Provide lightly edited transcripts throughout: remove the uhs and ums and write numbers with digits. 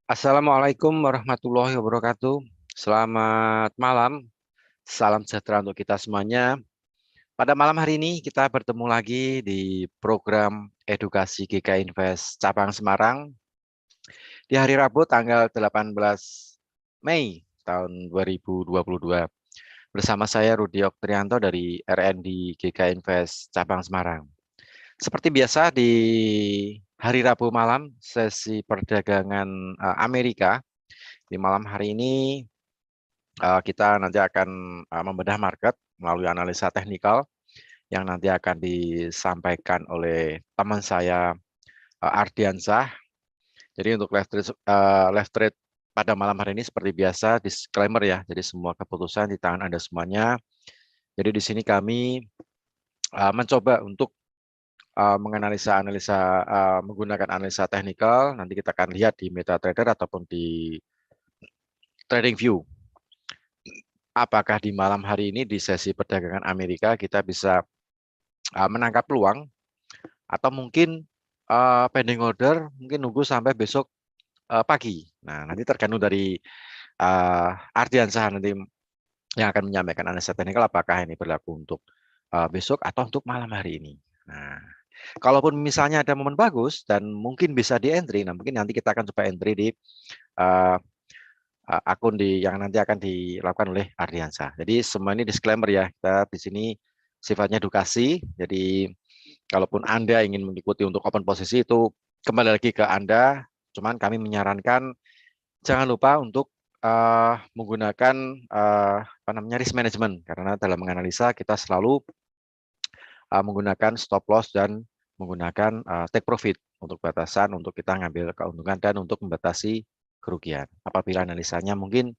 Assalamualaikum warahmatullahi wabarakatuh. Selamat malam, salam sejahtera untuk kita semuanya. Pada malam hari ini kita bertemu lagi di program Edukasi GK Invest Cabang Semarang di hari Rabu tanggal 18 Mei tahun 2022. Bersama saya Rudi Oktrianto dari RND GK Invest Cabang Semarang. Seperti biasa di hari Rabu malam sesi perdagangan Amerika. Di malam hari ini kita nanti akan membedah market melalui analisa teknikal yang nanti akan disampaikan oleh teman saya Ardiansah. Jadi untuk left trade pada malam hari ini seperti biasa disclaimer ya. Jadi semua keputusan di tangan Anda semuanya. Jadi di sini kami mencoba untuk menganalisa menggunakan analisa teknikal. Nanti kita akan lihat di MetaTrader ataupun di TradingView. Apakah di malam hari ini di sesi perdagangan Amerika kita bisa menangkap peluang atau mungkin pending order mungkin nunggu sampai besok pagi. Nah, nanti tergantung dari Ardiansah nanti yang akan menyampaikan analisa teknikal apakah ini berlaku untuk besok atau untuk malam hari ini. Nah, kalaupun misalnya ada momen bagus dan mungkin bisa di entry, nah mungkin nanti kita akan coba entry di akun yang nanti akan dilakukan oleh Ardiansah. Jadi semua ini disclaimer ya, kita di sini sifatnya edukasi. Jadi kalaupun Anda ingin mengikuti untuk open posisi itu kembali lagi ke Anda. Cuman kami menyarankan jangan lupa untuk menggunakan apa namanya risk management karena dalam menganalisa kita selalu menggunakan stop loss dan menggunakan take profit untuk batasan untuk kita ngambil keuntungan dan untuk membatasi kerugian. Apabila analisanya mungkin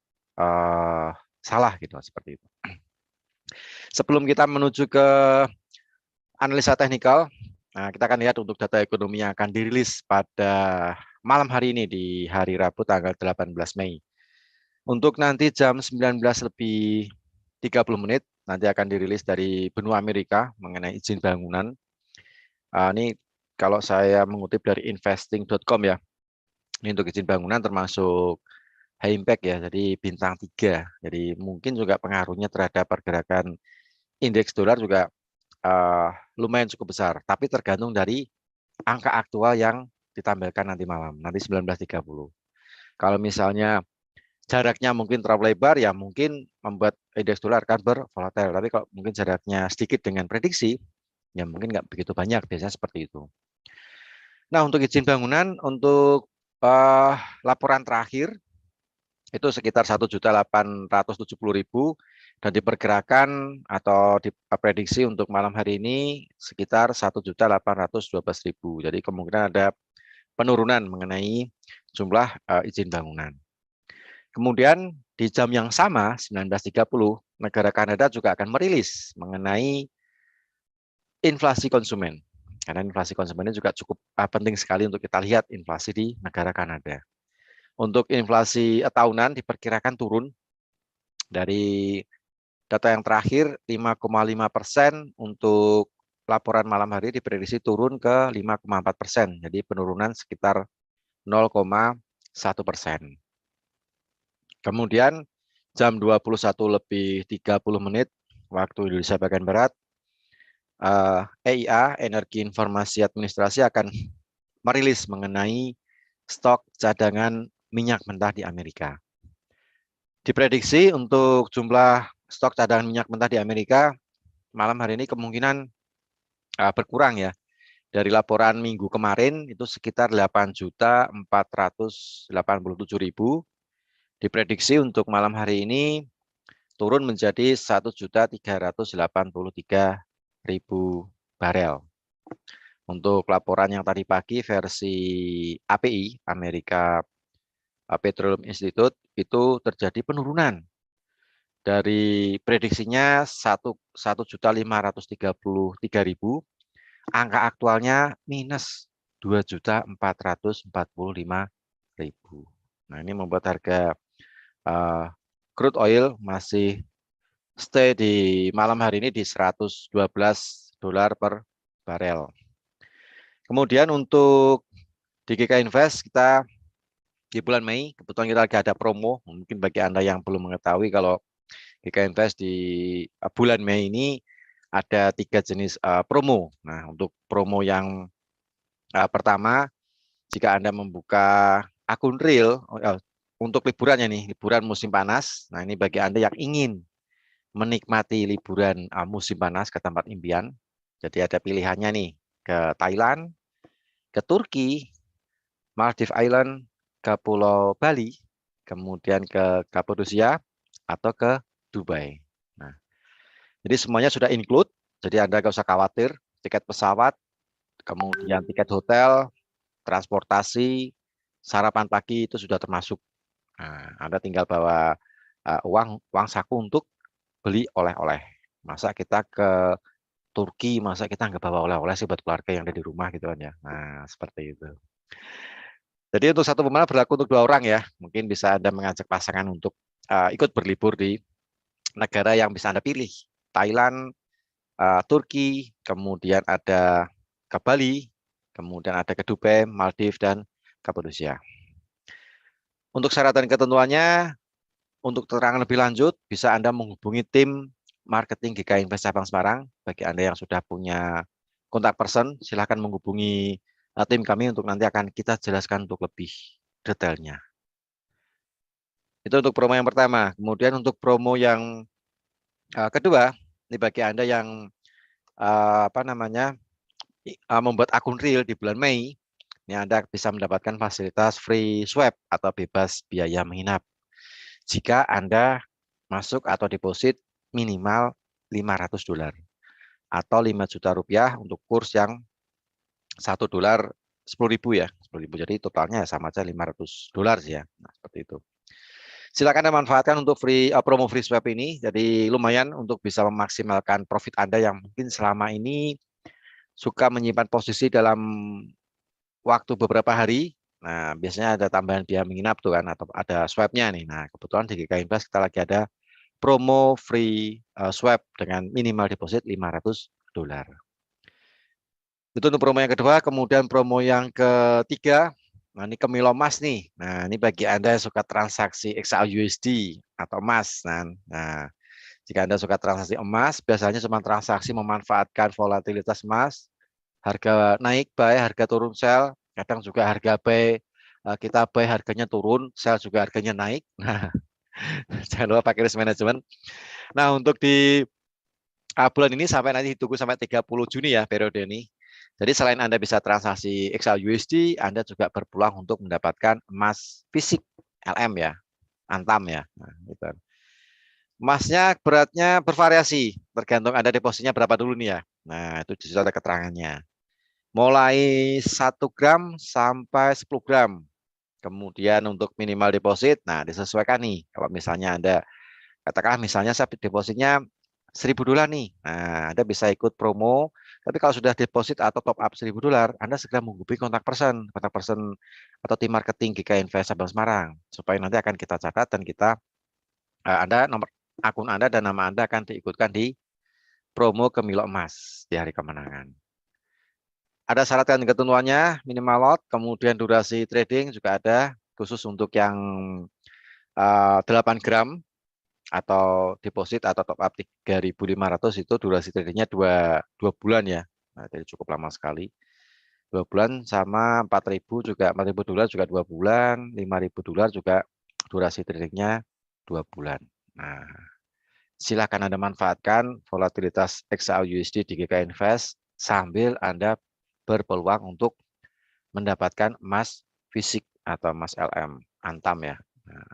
salah gitu seperti itu. Sebelum kita menuju ke analisa teknikal, nah kita akan lihat untuk data ekonomi yang akan dirilis pada malam hari ini di hari Rabu tanggal 18 Mei. Untuk nanti jam 19 lebih 30 menit nanti akan dirilis dari benua Amerika mengenai izin bangunan. Ini kalau saya mengutip dari investing.com ya. Ini untuk izin bangunan termasuk high impact ya, jadi bintang 3. Jadi mungkin juga pengaruhnya terhadap pergerakan indeks dolar juga lumayan cukup besar, tapi tergantung dari angka aktual yang ditampilkan nanti malam, nanti 19.30. Kalau misalnya jaraknya mungkin terlalu lebar, ya mungkin membuat indeks dolar akan bervolatil. Tapi kalau mungkin jaraknya sedikit dengan prediksi, ya mungkin nggak begitu banyak, biasanya seperti itu. Nah, untuk izin bangunan, untuk laporan terakhir, itu sekitar 1.870.000 dan diperkirakan atau diprediksi untuk malam hari ini sekitar 1.812.000. Jadi kemungkinan ada penurunan mengenai jumlah izin bangunan. Kemudian di jam yang sama 19.30 negara Kanada juga akan merilis mengenai inflasi konsumen. Karena inflasi konsumen ini juga cukup penting sekali untuk kita lihat inflasi di negara Kanada. Untuk inflasi tahunan diperkirakan turun dari data yang terakhir 5,5% untuk laporan malam hari diprediksi turun ke 5,4%. Jadi penurunan sekitar 0,1%. Kemudian jam 21 lebih 30 menit waktu Indonesia bagian Barat, EIA, Energi Informasi Administrasi akan merilis mengenai stok cadangan minyak mentah di Amerika. Diprediksi untuk jumlah stok cadangan minyak mentah di Amerika malam hari ini kemungkinan berkurang ya. Dari laporan minggu kemarin itu sekitar 8.487.000. Diprediksi untuk malam hari ini turun menjadi 1.383.000 barel. Untuk laporan yang tadi pagi versi API, Amerika Petroleum Institute, itu terjadi penurunan dari prediksinya 1.533.000, angka aktualnya minus 2.445.000. Nah, ini membuat harga crude oil masih stay di malam hari ini di $112 per barel. Kemudian untuk di GK Invest kita di bulan Mei, kebetulan kita lagi ada promo. Mungkin bagi Anda yang belum mengetahui kalau GK Invest di bulan Mei ini ada 3 jenis promo. Nah, untuk promo yang pertama, jika Anda membuka akun real untuk liburannya nih, liburan musim panas. Nah, ini bagi Anda yang ingin menikmati liburan musim panas ke tempat impian. Jadi ada pilihannya nih, ke Thailand, ke Turki, Maldives Island, ke Pulau Bali, kemudian ke Kapadosia, atau ke Dubai. Nah, jadi semuanya sudah include, jadi Anda nggak usah khawatir, tiket pesawat, kemudian tiket hotel, transportasi, sarapan pagi itu sudah termasuk. Nah, Anda tinggal bawa uang saku untuk beli oleh-oleh. Masa kita ke Turki, masa kita nggak bawa oleh-oleh sih buat keluarga yang ada di rumah gitu kan ya. Nah, seperti itu. Jadi untuk satu pemanas berlaku untuk 2 orang ya. Mungkin bisa Anda mengajak pasangan untuk ikut berlibur di negara yang bisa Anda pilih. Thailand, Turki, kemudian ada ke Bali, kemudian ada ke Dubai, Maldives, dan Kapadosia. Untuk syarat dan ketentuannya, untuk keterangan lebih lanjut, bisa Anda menghubungi tim marketing GK Invest Cabang Semarang. Bagi Anda yang sudah punya kontak person, silakan menghubungi tim kami untuk nanti akan kita jelaskan untuk lebih detailnya. Itu untuk promo yang pertama. Kemudian untuk promo yang kedua, ini bagi Anda yang membuat akun real di bulan Mei, ini Anda bisa mendapatkan fasilitas free swap atau bebas biaya menginap jika Anda masuk atau deposit minimal $500 atau 5 juta rupiah untuk kurs yang $1 10.000 ya, 10.000. Jadi totalnya sama aja $500 sih ya. Nah, seperti itu. Silakan Anda manfaatkan untuk promo free swap ini. Jadi lumayan untuk bisa memaksimalkan profit Anda yang mungkin selama ini suka menyimpan posisi dalam waktu beberapa hari. Nah, biasanya ada tambahan biaya menginap tuh kan, atau ada swabnya nih. Nah, kebetulan di GK Invest kita lagi ada promo free swab dengan minimal deposit $500. Itu untuk promo yang kedua. Kemudian promo yang ketiga, nah ini Kemilo Emas nih. Nah, ini bagi Anda yang suka transaksi XAUSD atau emas. Nah, jika Anda suka transaksi emas, biasanya cuma transaksi memanfaatkan volatilitas emas, harga naik buy, harga turun sell, kadang juga harga buy kita buy harganya turun, sell juga harganya naik. Nah, jangan lupa pakai risk management. Nah, untuk di bulan ini sampai nanti ditunggu sampai 30 Juni ya periode ini. Jadi selain Anda bisa transaksi XAUSD, Anda juga berpeluang untuk mendapatkan emas fisik LM ya, Antam ya. Nah, gitu. Emasnya beratnya bervariasi, tergantung Anda depositnya berapa dulu nih ya. Nah, itu di situ ada keterangannya. Mulai 1 gram sampai 10 gram. Kemudian untuk minimal deposit, nah disesuaikan nih. Kalau misalnya Anda, katakanlah misalnya saya depositnya $1.000 nih. Nah, Anda bisa ikut promo. Tapi kalau sudah deposit atau top up $1.000, Anda segera menghubungi kontak person atau tim marketing GK Invest Cabang Semarang, supaya nanti akan kita catat dan kita Anda nomor akun Anda dan nama Anda akan diikutkan di promo Kemilo Emas di hari kemenangan. Ada syarat dan ketentuannya, minimal lot, kemudian durasi trading juga ada, khusus untuk yang 8 gram atau deposit atau top up 3.500 itu durasi tradingnya 2 bulan ya. Nah, jadi cukup lama sekali. 2 bulan sama 4.000 juga, $4.000 juga 2 bulan, $5.000 juga durasi tradingnya 2 bulan. Nah, silakan Anda manfaatkan volatilitas XAUUSD di GK Invest sambil Anda berpeluang untuk mendapatkan emas fisik atau emas LM Antam ya. Nah,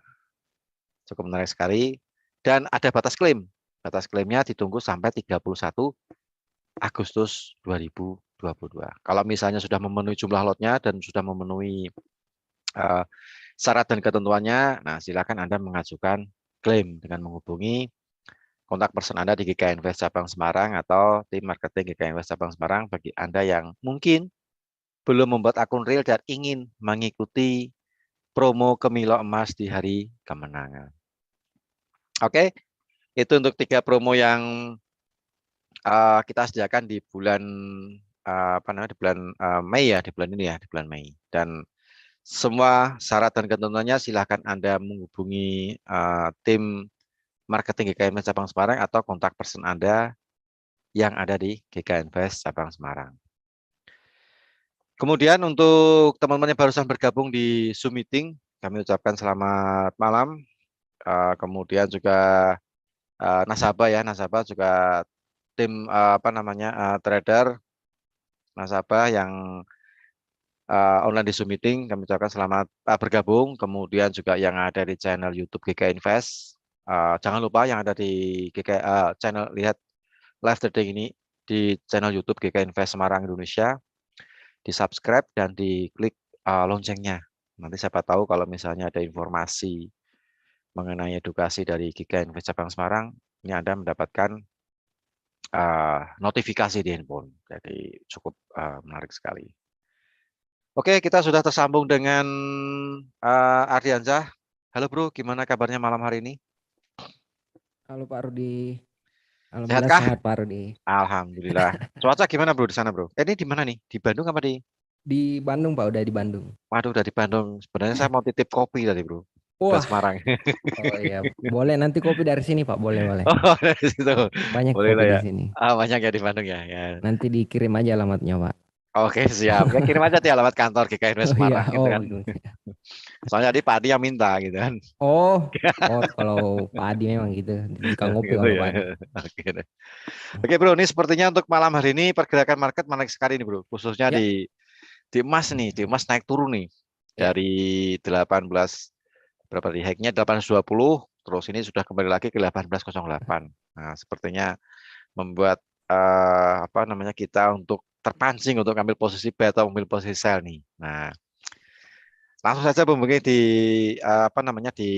cukup menarik sekali. Dan ada batas klaim. Batas klaimnya ditunggu sampai 31 Agustus 2022. Kalau misalnya sudah memenuhi jumlah lotnya dan sudah memenuhi syarat dan ketentuannya, nah silakan Anda mengajukan klaim dengan menghubungi kontak person Anda di GK Invest Cabang Semarang atau tim marketing GK Invest Cabang Semarang bagi Anda yang mungkin belum membuat akun real dan ingin mengikuti promo Kemilo Emas di hari kemenangan. Oke, itu untuk 3 promo yang kita sediakan di bulan di bulan Mei ya, di bulan ini ya, di bulan Mei. Dan Semua syarat dan ketentuannya silahkan Anda menghubungi tim marketing GK Invest Cabang Semarang atau kontak person Anda yang ada di GK Invest Cabang Semarang. Kemudian untuk teman-teman yang barusan bergabung di Zoom meeting, kami ucapkan selamat malam. Kemudian juga nasabah ya, nasabah juga tim trader nasabah yang online di Zoom meeting, kami ucapkan selamat bergabung. Kemudian juga yang ada di channel YouTube GK Invest, jangan lupa yang ada di channel lihat live trading ini di channel YouTube GK Invest Semarang Indonesia, di subscribe dan diklik loncengnya. Nanti siapa tahu kalau misalnya ada informasi mengenai edukasi dari GK Invest Cabang Semarang, ini Anda mendapatkan notifikasi di handphone. Jadi cukup menarik sekali. Oke, kita sudah tersambung dengan Ardiansyah. Halo bro, gimana kabarnya malam hari ini? Halo Pak Rudi, alhamdulillah Sehatkah? sehat Pak Rudi. Alhamdulillah. Cuaca gimana bro di sana bro? Ini di mana nih? Di Bandung apa di? Di Bandung Pak, udah di Bandung. Waduh, udah di Bandung. Sebenarnya saya mau titip kopi tadi bro. Ke Wah, Semarang. oh iya, boleh nanti kopi dari sini Pak, boleh boleh. Oh, dari situ. Banyak Boleh kopi lah di ya. sini. Banyak ya di Bandung ya. Ya. Nanti dikirim aja alamatnya Pak. Oke, siap. Ya kirim aja di alamat kantor GK Invest Oh iya, Semarang gitu oh kan. gitu. Soalnya tadi Pak Adi yang minta gitu kan. Oh, oh kalau Pak Adi memang gitu, suka ngopi Gitu kalau ya. Pak Adi. Oke deh. Oke bro, ini sepertinya untuk malam hari ini pergerakan market menarik sekali nih bro. Khususnya Ya, di emas nih, di emas naik turun nih. ya, Dari 18 berapa di high-nya 820, terus ini sudah kembali lagi ke 1808. Nah, sepertinya membuat kita untuk terpancing untuk ambil posisi buy atau ambil posisi sell nih. Nah, langsung saja Bu, mungkin di di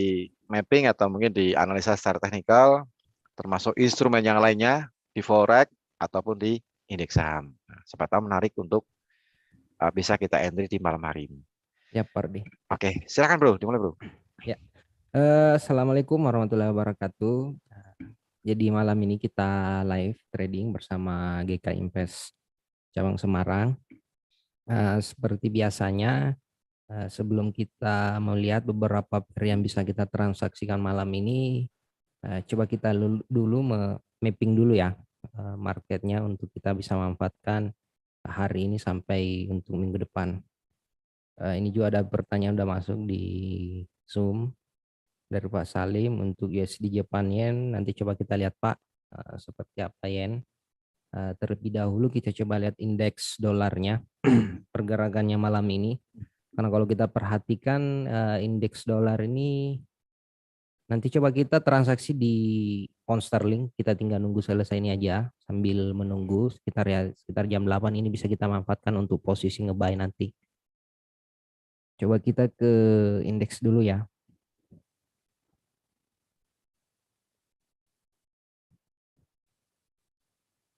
mapping atau mungkin di analisa secara teknikal, termasuk instrumen yang lainnya di forex ataupun di indeks saham. Nah, siapa tahu menarik untuk bisa kita entry di malam hari ini. ya Pak Rudi. Oke, silakan bro, dimulai bro. Ya, Assalamualaikum warahmatullahi wabarakatuh. Jadi malam ini kita live trading bersama GK Invest Cabang Semarang. Seperti biasanya, sebelum kita melihat beberapa pair yang bisa kita transaksikan malam ini, coba kita dulu mapping dulu ya marketnya untuk kita bisa memanfaatkan hari ini sampai untuk minggu depan. Ini juga ada pertanyaan udah masuk di Zoom dari Pak Salim untuk USD Japan Yen. Nanti coba kita lihat Pak seperti apa Yen. Terlebih dahulu kita coba lihat indeks dolarnya pergerakannya malam ini. Karena kalau kita perhatikan indeks dolar ini nanti coba kita transaksi di pound sterling, kita tinggal nunggu selesai ini aja sambil menunggu sekitar jam 8 ini bisa kita manfaatkan untuk posisi ngebuy nanti. Coba kita ke indeks dulu ya.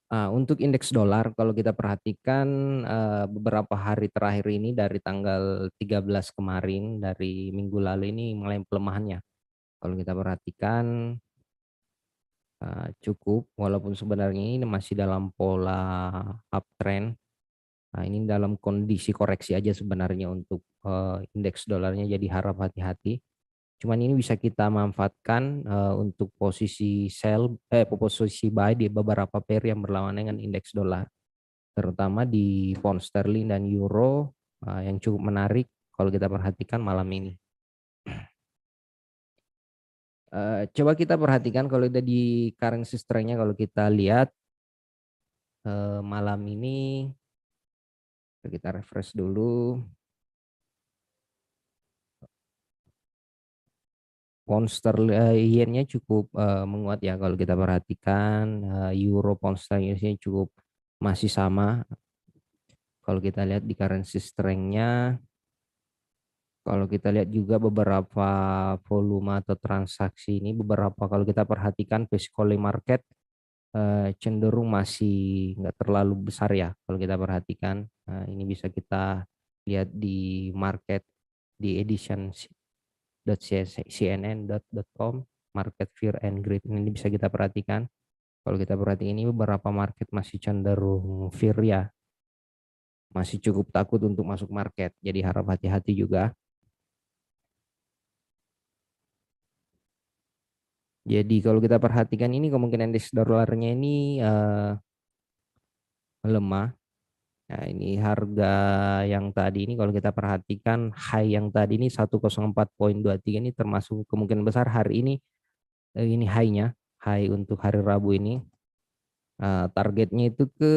Untuk indeks dolar kalau kita perhatikan beberapa hari terakhir ini dari tanggal 13 kemarin dari minggu lalu ini mulai pelemahannya. Kalau kita perhatikan cukup walaupun sebenarnya ini masih dalam pola uptrend. Nah, ini dalam kondisi koreksi aja sebenarnya untuk indeks dolarnya, jadi harap hati-hati. Cuman ini bisa kita manfaatkan untuk posisi posisi buy di beberapa pair yang berlawanan dengan indeks dolar, terutama di pound sterling dan euro yang cukup menarik kalau kita perhatikan malam ini. Coba kita perhatikan kalau udah di currency strength-nya, kalau kita lihat malam ini kita refresh dulu. Pound sterling yen-nya cukup menguat ya kalau kita perhatikan. Euro pound sterling cukup masih sama. Kalau kita lihat di currency strength-nya, kalau kita lihat juga beberapa volume atau transaksi ini, beberapa kalau kita perhatikan physical market cenderung masih nggak terlalu besar ya kalau kita perhatikan. Ini bisa kita lihat di market di edition.cnn.com market fear and greed, ini bisa kita perhatikan. Kalau kita perhatikan ini beberapa market masih cenderung fear ya, masih cukup takut untuk masuk market. Jadi harap hati-hati juga. Jadi kalau kita perhatikan ini kemungkinan indeks dolarnya ini melemah. Nah, ini harga yang tadi ini kalau kita perhatikan high yang tadi ini 104,23 ini termasuk kemungkinan besar hari ini high-nya, high untuk hari Rabu ini. Targetnya itu ke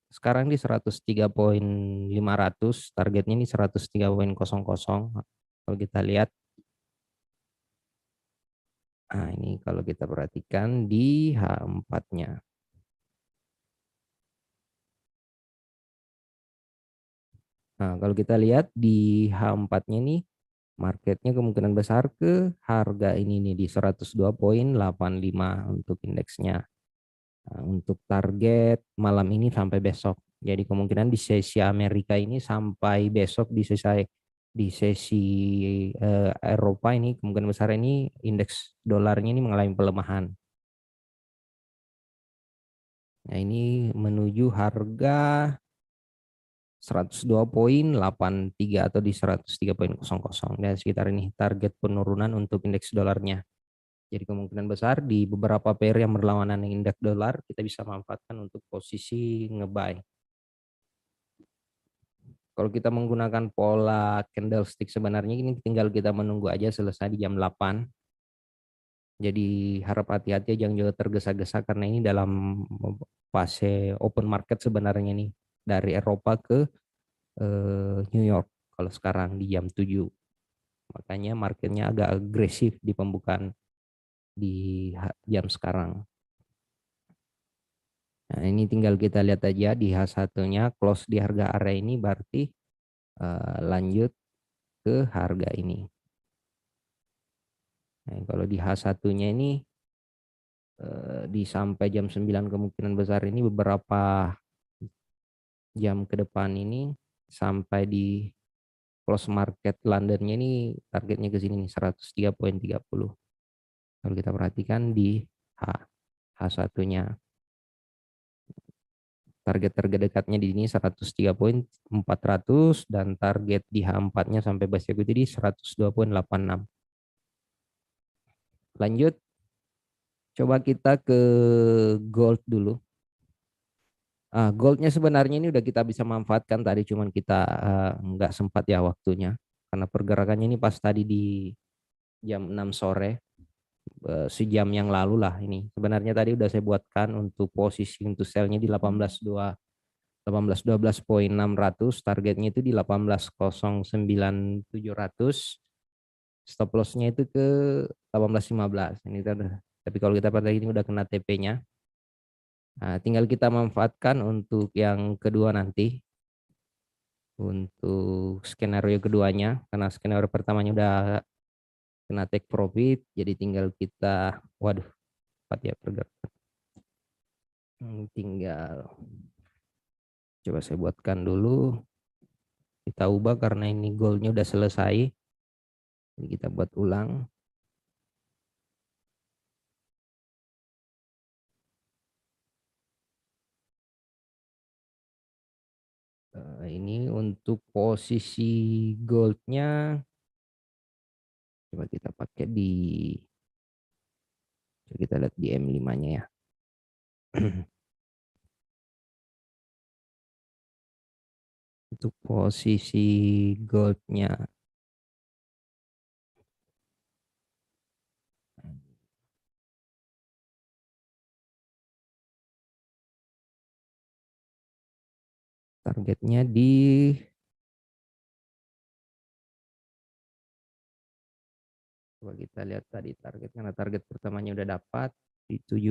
sekarang di 103,500, targetnya ini 103,00. Kalau kita lihat, nah ini kalau kita perhatikan di H4-nya. Nah, kalau kita lihat di H4-nya ini marketnya kemungkinan besar ke harga ini nih di 102,85 untuk indeksnya. Nah, untuk target malam ini sampai besok. Jadi kemungkinan di sesi Amerika ini sampai besok di sesi Eropa ini kemungkinan besar ini indeks dolarnya ini mengalami pelemahan. Nah, ini menuju harga 102,83 atau di 103,00 dan sekitar ini target penurunan untuk indeks dolarnya. Jadi kemungkinan besar di beberapa pair yang berlawanan dengan indeks dolar kita bisa manfaatkan untuk posisi nge-buy. Kalau kita menggunakan pola candlestick sebenarnya ini tinggal kita menunggu aja selesai di jam 8. Jadi harap hati-hati jangan juga tergesa-gesa karena ini dalam fase open market sebenarnya nih dari Eropa ke New York kalau sekarang di jam 7. Makanya marketnya agak agresif di pembukaan di jam sekarang. Nah, ini tinggal kita lihat aja di H1-nya close di harga area ini berarti lanjut ke harga ini. Nah, kalau di H1-nya ini di sampai jam 9 kemungkinan besar ini beberapa jam ke depan ini sampai di close market Londonnya ini targetnya ke sini nih 103,30. Kalau kita perhatikan di H1-nya target terdekatnya di sini 103,400 dan target di H4-nya sampai base equity di 102,86. Lanjut, coba kita ke gold dulu. Goldnya sebenarnya ini udah kita bisa manfaatkan tadi, cuman kita nggak sempat ya waktunya karena pergerakannya ini pas tadi di jam 6 sore, sejam yang lalu lah ini. Sebenarnya tadi udah saya buatkan untuk posisi untuk sell-nya di 1812,600, targetnya itu di 1809,700, stop loss-nya itu ke 1815. Ini tapi kalau kita pada ini udah kena TP-nya. Nah, tinggal kita manfaatkan untuk yang kedua nanti. Untuk skenario keduanya, karena skenario pertamanya udah kena take profit, jadi tinggal kita, waduh, cepat ya pergerakan. Tinggal coba saya buatkan dulu, kita ubah karena ini goalnya udah selesai, jadi kita buat ulang. Ini untuk posisi goldnya coba kita pakai di, coba kita lihat di M5-nya ya. Untuk posisi goldnya targetnya di, coba kita lihat tadi target, karena target pertamanya udah dapat di 17.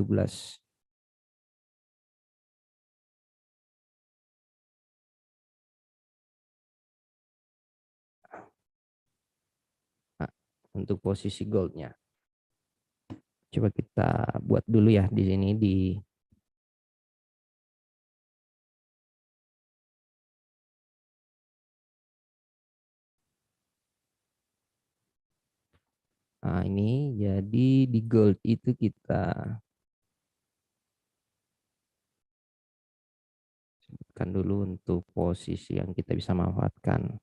Nah, untuk posisi goldnya coba kita buat dulu ya di sini di, nah ini jadi di gold itu kita buatkan dulu untuk posisi yang kita bisa manfaatkan.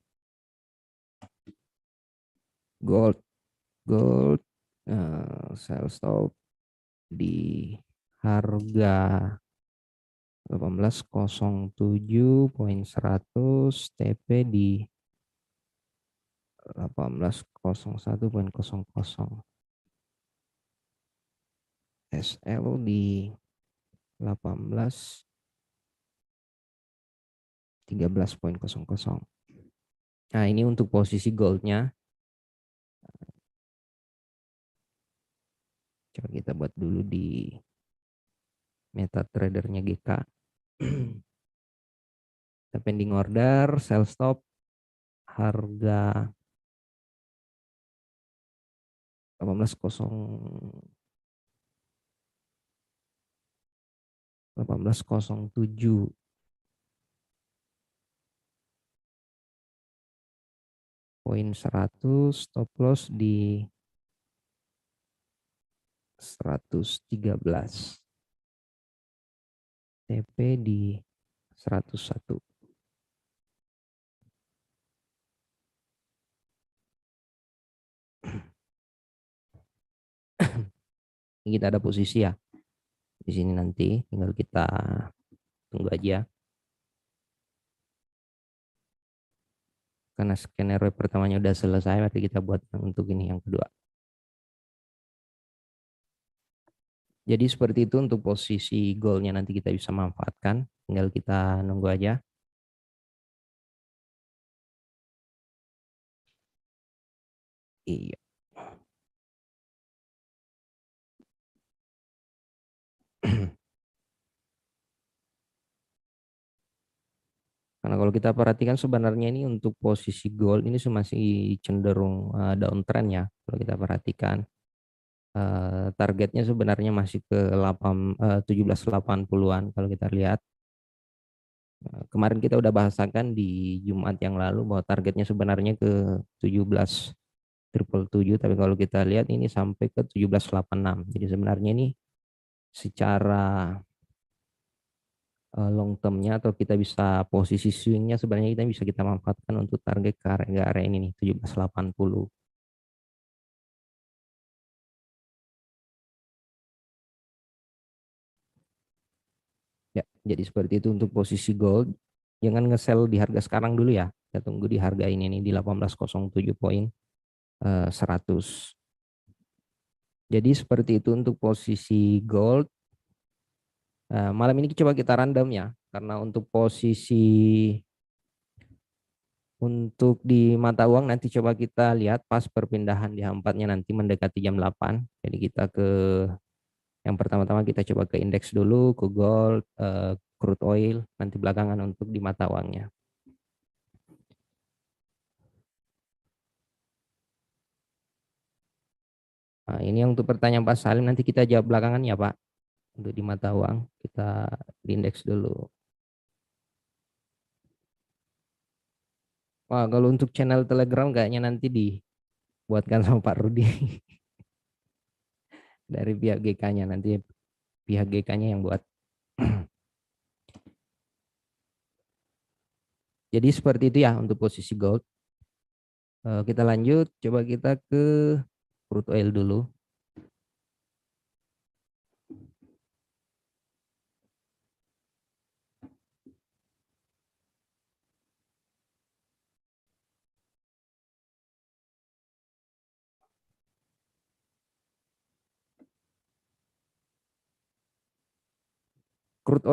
Gold, sell stop di harga 1807.100, TP di 1801.00, SL di 1813.00. Nah, ini untuk posisi goldnya. Coba kita buat dulu di MetaTrader-nya GK. Kita pending order, sell stop harga 1807.100, stop loss di 113, TP di 101. Ini kita ada posisi ya di sini, nanti tinggal kita tunggu aja karena skenario pertamanya udah selesai, berarti kita buat yang untuk ini yang kedua. Jadi seperti itu untuk posisi goalnya, nanti kita bisa manfaatkan, tinggal kita nunggu aja. Iya. Karena kalau kita perhatikan sebenarnya ini untuk posisi gold ini masih cenderung downtrend ya. Kalau kita perhatikan targetnya sebenarnya masih ke 1780-an kalau kita lihat. Kemarin kita udah bahasakan di Jumat yang lalu bahwa targetnya sebenarnya ke 17.777, tapi kalau kita lihat ini sampai ke 1786. Jadi sebenarnya ini secara long termnya atau kita bisa posisi swingnya sebenarnya kita bisa kita manfaatkan untuk target ke area ini nih 1780. Ya, jadi seperti itu untuk posisi gold. Jangan nge-sell di harga sekarang dulu ya. Kita tunggu di harga ini nih di 1807.100. Jadi seperti itu untuk posisi gold. Malam ini coba kita random ya, karena untuk posisi untuk di mata uang nanti coba kita lihat pas perpindahan di H4-nya nanti mendekati jam 8. Jadi kita ke yang pertama-tama kita coba ke indeks dulu, ke gold, crude oil, nanti belakangan untuk di mata uangnya. Nah, ini yang untuk pertanyaan Pak Salim, nanti kita jawab belakangan ya Pak. Untuk di mata uang, kita di indeks dulu. Wah, kalau untuk channel Telegram kayaknya nanti dibuatkan sama Pak Rudi. Dari pihak GK-nya, nanti pihak GK-nya yang buat. Jadi seperti itu ya untuk posisi gold. Kita lanjut, coba kita ke crude oil dulu. Crude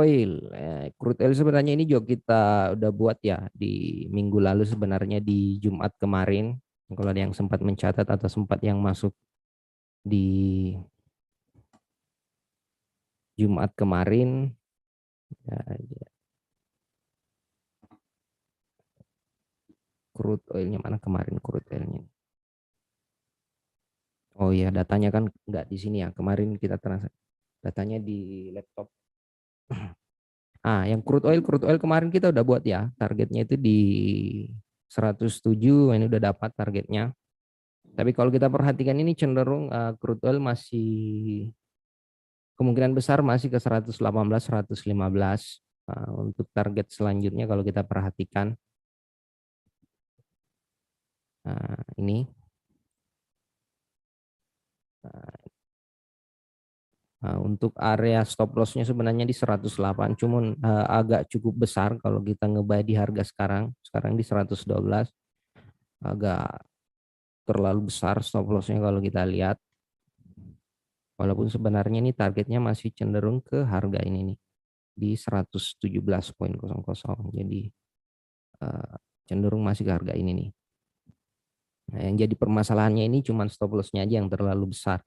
oil sebenarnya ini juga kita udah buat ya di minggu lalu, sebenarnya di Jumat kemarin. Kalau ada yang sempat mencatat atau sempat yang masuk di Jumat kemarin, ya, crude oilnya mana kemarin crude oilnya? Oh iya, datanya kan nggak di sini ya. Kemarin kita datanya di laptop. Yang crude oil kemarin kita udah buat ya. Targetnya itu di 107, ini udah dapat targetnya. Tapi kalau kita perhatikan ini cenderung crude oil masih kemungkinan besar masih ke 118, 115. Untuk target selanjutnya kalau kita perhatikan ini untuk area stop lossnya sebenarnya di 108, cuman agak cukup besar kalau kita ngebuy di harga sekarang di 112, agak terlalu besar stop lossnya kalau kita lihat. Walaupun sebenarnya ini targetnya masih cenderung ke harga ini nih di 117.00. Jadi cenderung masih ke harga ini nih. Nah, yang jadi permasalahannya ini cuman stop lossnya aja yang terlalu besar.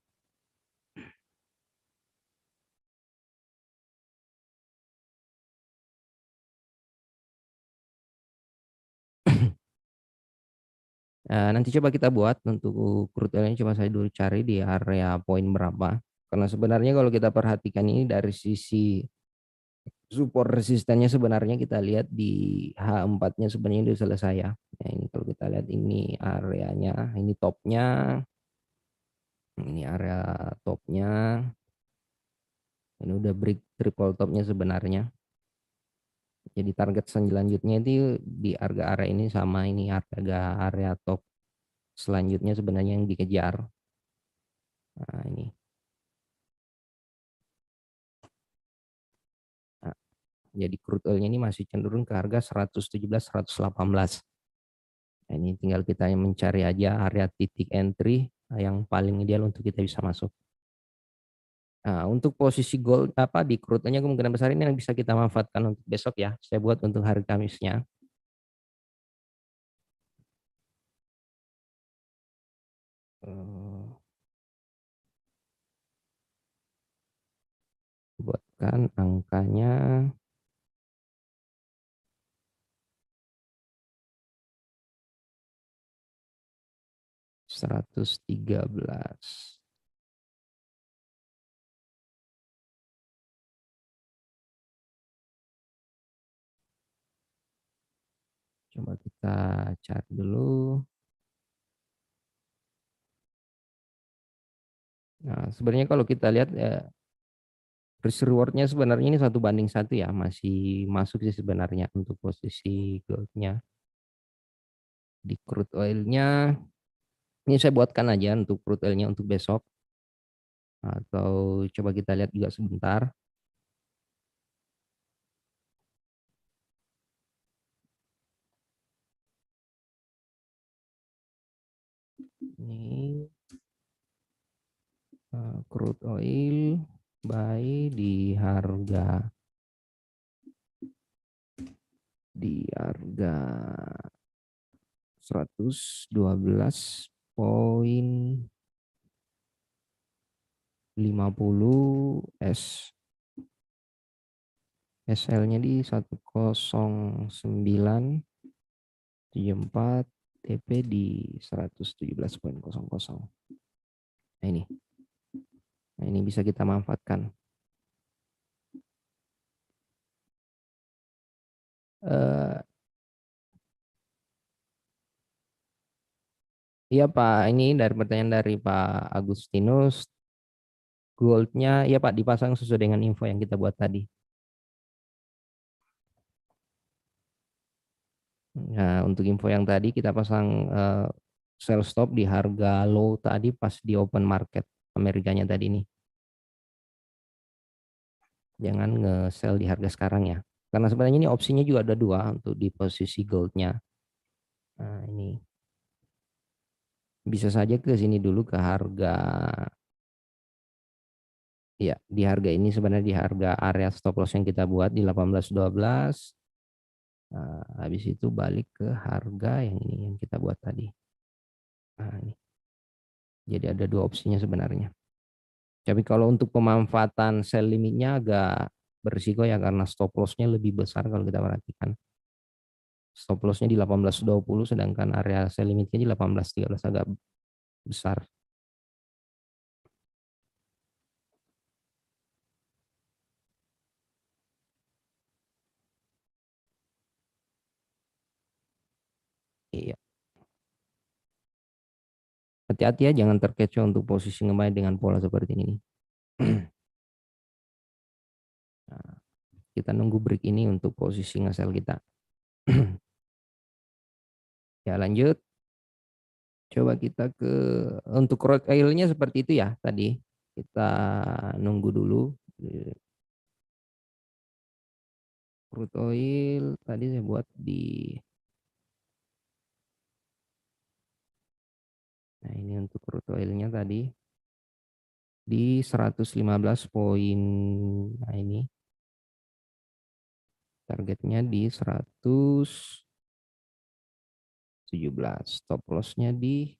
Nanti coba kita buat untuk crude oil-nya, coba saya dulu cari di area poin berapa. Karena sebenarnya kalau kita perhatikan ini dari sisi support resistennya sebenarnya kita lihat di H4-nya sebenarnya sudah selesai ya. Nah, ini kalau kita lihat ini areanya, ini topnya, ini area topnya, ini udah break triple topnya sebenarnya. Jadi target selanjutnya itu di harga area ini sama ini harga area top selanjutnya sebenarnya yang dikejar. Nah, ini. Nah, jadi crude oil-nya ini masih cenderung ke harga 117 118. Nah, ini tinggal kita mencari aja area titik entry yang paling ideal untuk kita bisa masuk. Nah, untuk posisi gold apa di crude oil-nya kemungkinan besar ini yang bisa kita manfaatkan untuk besok ya. Saya buat untuk hari Kamisnya. Buatkan angkanya 113. Coba kita cari dulu. Nah, sebenarnya kalau kita lihat risk rewardnya sebenarnya ini 1:1 ya, masih masuk sih sebenarnya untuk posisi goldnya. Di crude oilnya, ini saya buatkan aja untuk crude oilnya untuk besok. Atau coba kita lihat juga sebentar. Ini crude oil buy di harga 112.50 S. SL-nya di 10974, TP di 117.00. Nah ini. Nah, ini bisa kita manfaatkan. Iya Pak, ini dari pertanyaan dari Pak Agustinus, goldnya ya Pak dipasang sesuai dengan info yang kita buat tadi. Nah, untuk info yang tadi kita pasang sell stop di harga low tadi pas di open market Amerikanya tadi ini. Jangan nge-sell di harga sekarang ya. Karena sebenarnya ini opsinya juga ada dua untuk di posisi goldnya. Nah, ini bisa saja ke sini dulu ke harga ya, di harga ini sebenarnya di harga area stop loss yang kita buat di 18.12. Nah, habis itu balik ke harga yang ini yang kita buat tadi. Nah, ini. Jadi ada dua opsinya sebenarnya. Tapi kalau untuk pemanfaatan sell limitnya agak berisiko ya karena stop loss-nya lebih besar kalau kita perhatikan. Stop loss-nya di 18.20 sedangkan area sell limitnya di 18.13 agak besar. Iya. Hati-hati ya jangan terkecoh untuk posisi ngebuy dengan pola seperti ini. Nah, Kita nunggu break ini untuk posisi nge-sell kita. Ya, lanjut. Coba kita ke untuk crude oil-nya seperti itu ya tadi. Kita nunggu dulu. Crude oil tadi saya buat di, nah ini untuk crude oil-nya tadi di 115 poin. Nah ini targetnya di 117, stop loss-nya di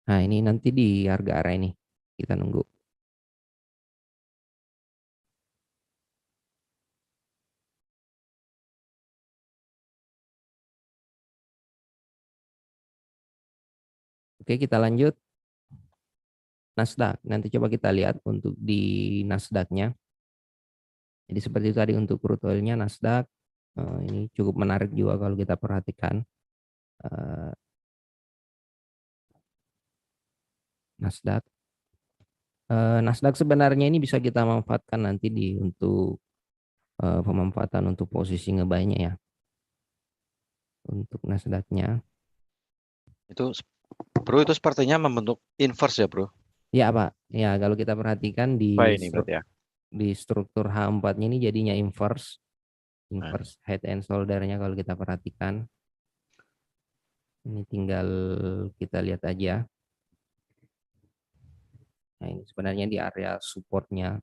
nah ini nanti di harga area ini kita nunggu. Oke, kita lanjut. Nasdaq. Nanti coba kita lihat untuk di Nasdaq-nya. Jadi seperti itu tadi untuk crude oil-nya Nasdaq. Ini cukup menarik juga kalau kita perhatikan. Nasdaq. Nasdaq sebenarnya ini bisa kita manfaatkan nanti di untuk pemanfaatan untuk posisi ngebuy-nya ya. Untuk Nasdaq-nya. Itu bro, itu sepertinya membentuk inverse ya bro. Ya Pak, ya kalau kita perhatikan Buy ini berarti ya. di struktur H4-nya ini jadinya inverse. Nah, Inverse head and shoulder-nya kalau kita perhatikan. Ini tinggal kita lihat aja. Nah ini sebenarnya di area support-nya.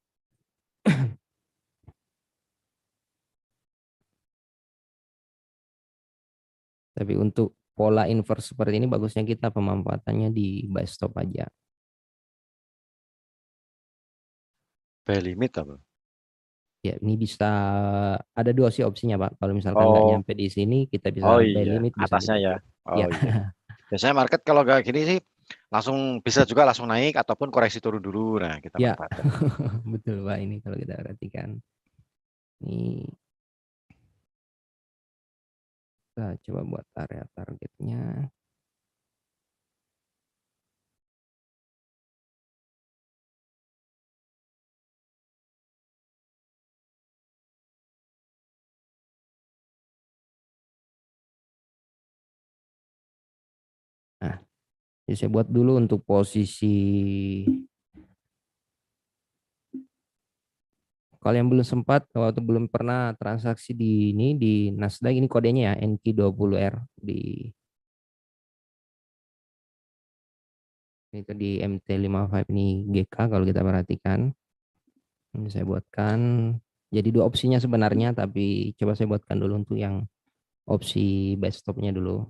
Tapi untuk pola inverse seperti ini bagusnya kita pemanfaatannya di buy stop aja. buy limit apa? Ya, ini bisa ada dua sih opsinya, Pak. Kalau misalkan nggak Oh, nyampe di sini, kita oh bisa buy iya, limit, bisa di atasnya ya. stop. Oh Ya, iya. Biasanya market kalau kayak gini sih langsung bisa juga langsung naik ataupun koreksi turun dulu. Nah, kita ya, manfaatkan. betul, Pak. Ini kalau kita perhatikan. Ini kita coba buat area targetnya. Nah, jadi saya buat dulu untuk posisi. Kalau yang belum sempat atau belum pernah transaksi di ini di Nasdaq, ini kodenya ya NQ20R di itu di MT55 ini GK kalau kita perhatikan. Ini saya buatkan jadi dua opsinya sebenarnya, tapi coba saya buatkan dulu untuk yang opsi buy stopnya dulu.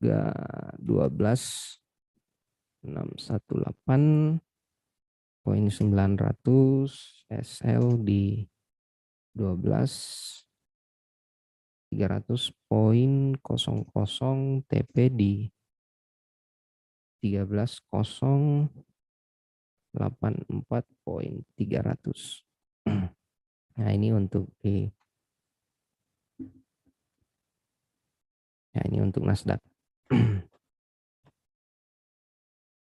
12.618.900 SL di 12.300.00 TP di 13.084.300. Nah, ini untuk ini untuk Nasdaq.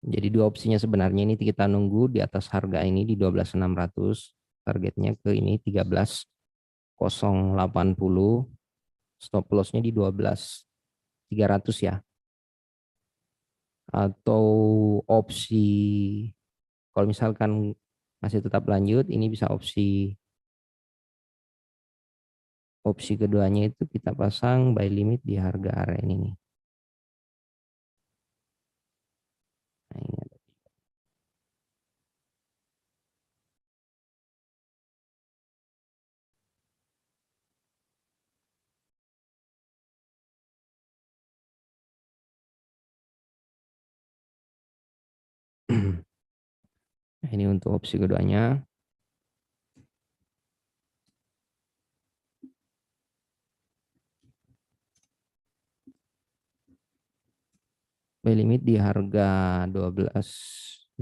Jadi dua opsinya sebenarnya ini kita nunggu di atas harga ini di 12.600, targetnya ke ini 13.080, stop lossnya di 12.300 ya. Atau opsi kalau misalkan masih tetap lanjut, ini bisa opsi keduanya itu kita pasang buy limit di harga area ini nih. Nah, ini ada. Nah, ini untuk opsi keduanya. buy limit di harga 12.225.50,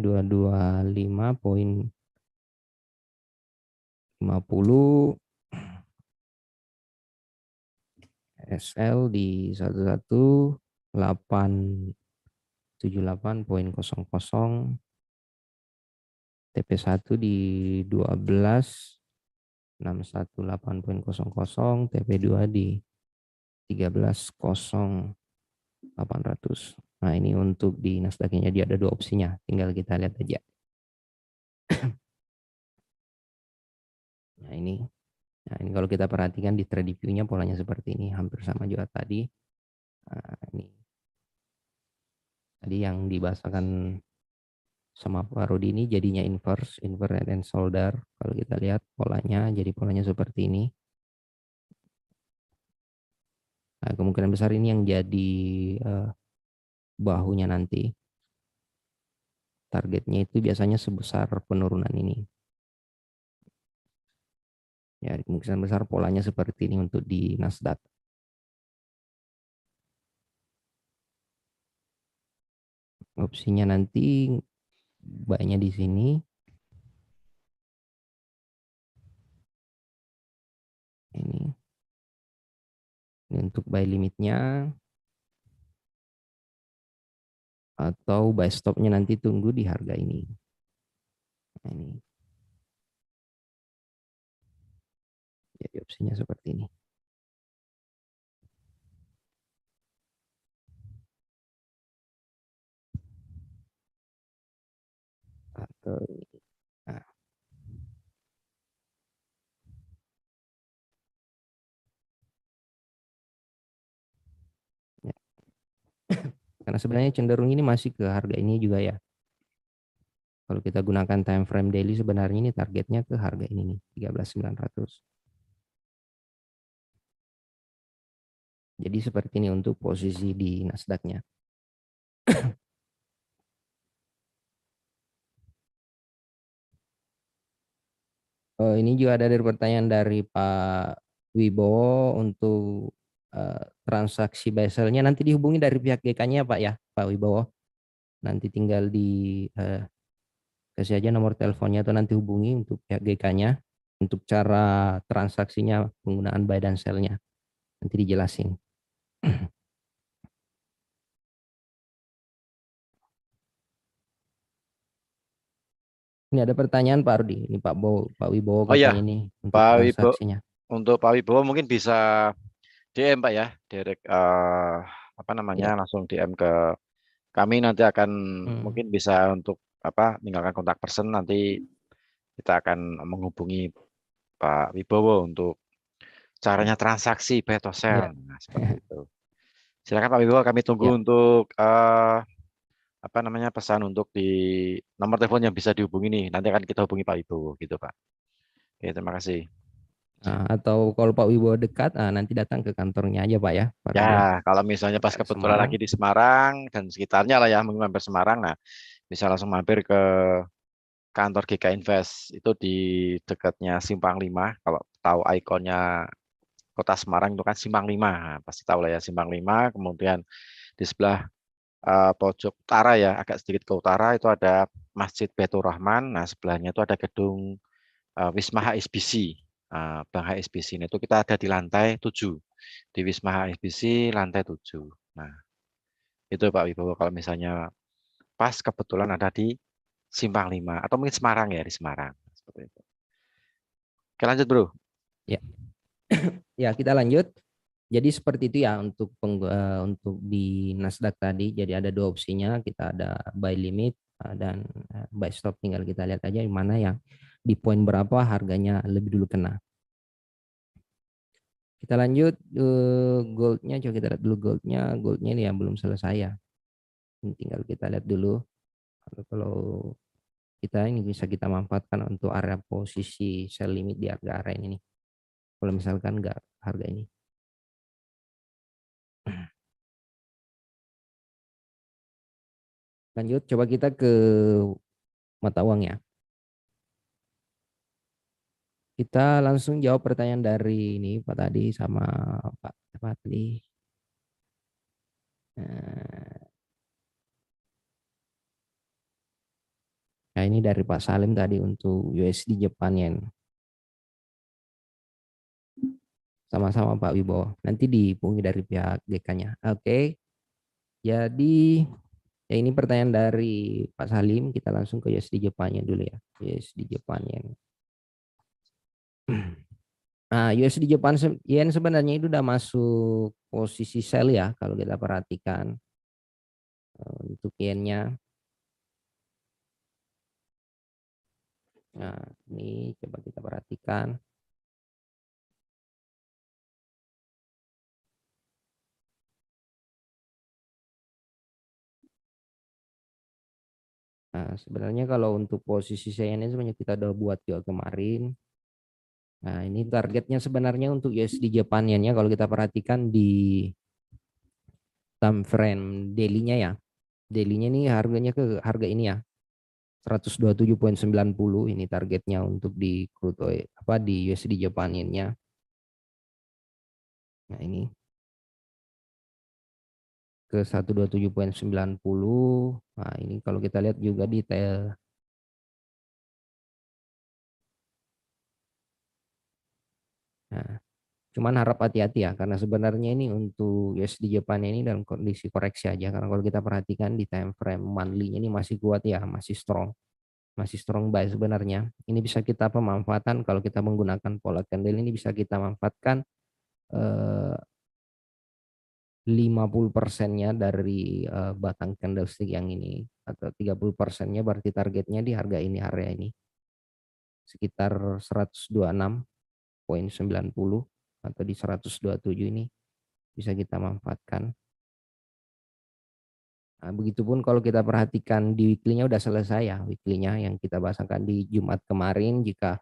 SL di 11.878.00, TP1 di 12.618.00, TP2 di 13.0800. Nah, ini untuk di Nasdaq-nya dia ada dua opsinya, tinggal kita lihat aja. Nah, ini kalau kita perhatikan di trade view-nya polanya seperti ini, hampir sama juga tadi. Nah, ini tadi yang dibahasakan sama Pak Rudi ini jadinya inverse and shoulder. Kalau kita lihat polanya, jadi polanya seperti ini. Nah, kemungkinan besar ini yang jadi bahunya nanti. Targetnya itu biasanya sebesar penurunan ini. Ya, kemungkinan besar polanya seperti ini untuk di Nasdaq. Opsinya nanti buy-nya di sini. Ini untuk buy limitnya, atau buy stopnya nanti tunggu di harga ini. Nah, ini jadi opsinya seperti ini. Atau nah, ya. Karena sebenarnya cenderung ini masih ke harga ini juga ya. Kalau kita gunakan time frame daily sebenarnya ini targetnya ke harga ini nih, 13.900. Jadi seperti ini untuk posisi di Nasdaq-nya. Ini juga ada dari pertanyaan dari Pak Wibowo untuk transaksi buy sell-nya nanti dihubungi dari pihak GK-nya Pak ya, Pak Wibowo. Nanti tinggal di kasih aja nomor teleponnya atau nanti hubungi untuk pihak GK-nya untuk cara transaksinya penggunaan buy dan sell-nya. Nanti dijelasin. Ini ada pertanyaan Pak Rudi. Ini Pak Wibowo Oh ya, katanya ini untuk Pak Wibowo, transaksinya. untuk Pak Wibowo mungkin bisa DM Pak ya, direct apa namanya, Ya. langsung DM ke kami, nanti akan Hmm. mungkin bisa untuk apa, tinggalkan kontak person, nanti kita akan menghubungi Pak Wibowo untuk caranya transaksi buy atau sell. Ya. Nah, seperti itu. Silakan Pak Wibowo, kami tunggu Ya. untuk apa namanya, pesan untuk di nomor telepon yang bisa dihubungi nih. Nanti akan kita hubungi Pak Wibowo gitu Pak. Oke, terima kasih. Nah, atau kalau Pak Wibowo dekat, nanti datang ke kantornya aja Pak ya, Pak Ya, Rudi ya. kalau misalnya pas Dekat kebetulan Semarang. lagi di Semarang dan sekitarnya lah ya, mungkin mampir Semarang, nah bisa langsung mampir ke kantor GK Invest. Itu di dekatnya Simpang 5. Kalau tahu ikonnya Kota Semarang itu kan Simpang 5. Nah, pasti tahu lah ya Simpang 5. Kemudian di sebelah pojok utara ya, agak sedikit ke utara itu ada Masjid Baitur Rahman. Nah, sebelahnya itu ada gedung Wisma HSBC. Bank HSBC itu kita ada di lantai 7. Di Wisma HSBC lantai 7. Nah, itu Pak Wibowo kalau misalnya pas kebetulan ada di Simpang 5 atau mungkin Semarang ya, di Semarang. Seperti itu. Oke, lanjut Bro. Ya. Ya, kita lanjut. Jadi seperti itu ya untuk untuk di Nasdaq tadi. Jadi ada dua opsinya. Kita ada buy limit dan buy stop. Tinggal kita lihat aja yang mana yang di poin berapa harganya lebih dulu kena. Kita lanjut goldnya. Coba kita lihat dulu goldnya. Goldnya ini yang belum selesai ya. Ini tinggal kita lihat dulu. Kalau kita ini bisa kita manfaatkan untuk area posisi sell limit di harga area ini nih. Kalau misalkan nggak harga ini. Lanjut, coba kita ke mata uang ya. Kita langsung jawab pertanyaan dari ini Pak tadi sama Pak tadi. Nah, ini dari Pak Salim tadi untuk USD Jepang Yen. Sama-sama Pak Wibowo. Nanti dipungi dari pihak GK-nya. Oke. Jadi ya ini pertanyaan dari Pak Salim. Kita langsung ke USD Jepang Yen dulu ya. USD Jepang Yen. Nah, USD Jepang Yen sebenarnya itu udah masuk posisi sell ya kalau kita perhatikan untuk yennya. Nah, ini coba kita perhatikan. Nah, sebenarnya kalau untuk posisi saya ini sebenarnya kita udah buat juga kemarin. Nah, ini targetnya sebenarnya untuk USD Jepang Yen ya kalau kita perhatikan di time frame daily-nya ya. Daily-nya ini harganya ke harga ini ya. 127,90 ini targetnya untuk di crude oil apa di USD Jepang Yen-nya. Nah, ini ke 127,90. Nah, ini kalau kita lihat juga detail. Nah, cuman harap hati-hati ya karena sebenarnya ini untuk USD Jepang ini dalam kondisi koreksi aja karena kalau kita perhatikan di time frame monthly ini masih kuat ya, masih strong buy sebenarnya. Ini bisa kita pemanfaatan kalau kita menggunakan pola candle ini bisa kita manfaatkan 50%-nya dari batang candlestick yang ini atau 30%-nya berarti targetnya di harga ini area ini sekitar 126,90 atau di 127 ini bisa kita manfaatkan. Nah, begitupun kalau kita perhatikan di weekly-nya udah selesai ya, weekly-nya yang kita bahasakan di Jumat kemarin. Jika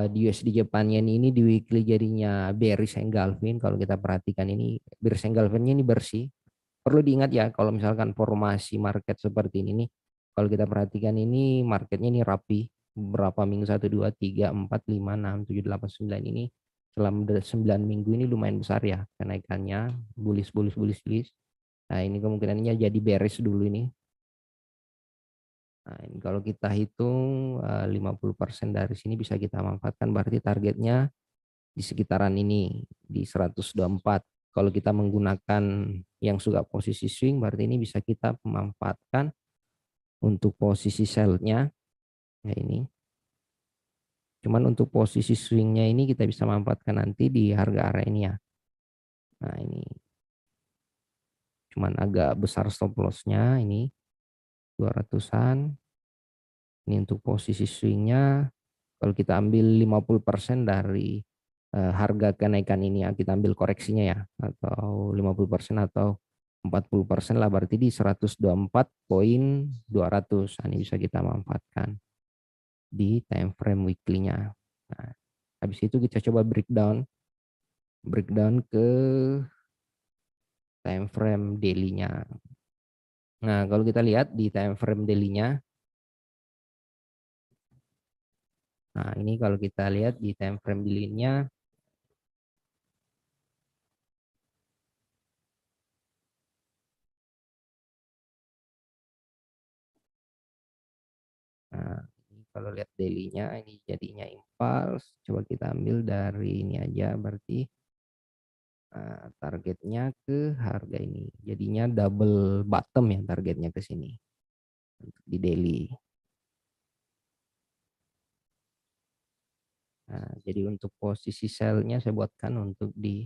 di USD Jepang Yen ini di weekly jadinya bearish engulfing, kalau kita perhatikan ini bearish engulfing-nya ini bersih. Perlu diingat ya kalau misalkan formasi market seperti ini nih, kalau kita perhatikan ini marketnya ini rapi, berapa minggu 1 2 3 4 5 6 7 8 9 ini selama 9 minggu ini lumayan besar ya kenaikannya, bullish bullish bullish bullish. Nah, ini kemungkinannya jadi bearish dulu ini. Nah, ini kalau kita hitung 50% dari sini bisa kita manfaatkan, berarti targetnya di sekitaran ini di 124. Kalau kita menggunakan yang suka posisi swing, berarti ini bisa kita memanfaatkan untuk posisi sell-nya. Ya ini. Cuman untuk posisi swing-nya ini kita bisa manfaatkan nanti di harga area ini ya. Nah, ini cuman agak besar stop loss-nya ini 200-an. Ini untuk posisi swing-nya kalau kita ambil 50% dari harga kenaikan ini ya, kita ambil koreksinya ya, atau 50% atau 40% lah, berarti di 124,200. Nah, ini bisa kita manfaatkan di time frame weekly-nya. Nah, habis itu kita coba breakdown ke time frame daily-nya. Nah, kalau kita lihat di time frame daily-nya, nah ini kalau kita lihat di time frame daily-nya, nah, ini kalau lihat daily-nya ini jadinya impulse. Coba kita ambil dari ini aja, berarti targetnya ke harga ini. Jadinya double bottom ya targetnya ke sini di daily. Nah, jadi untuk posisi sell-nya saya buatkan untuk di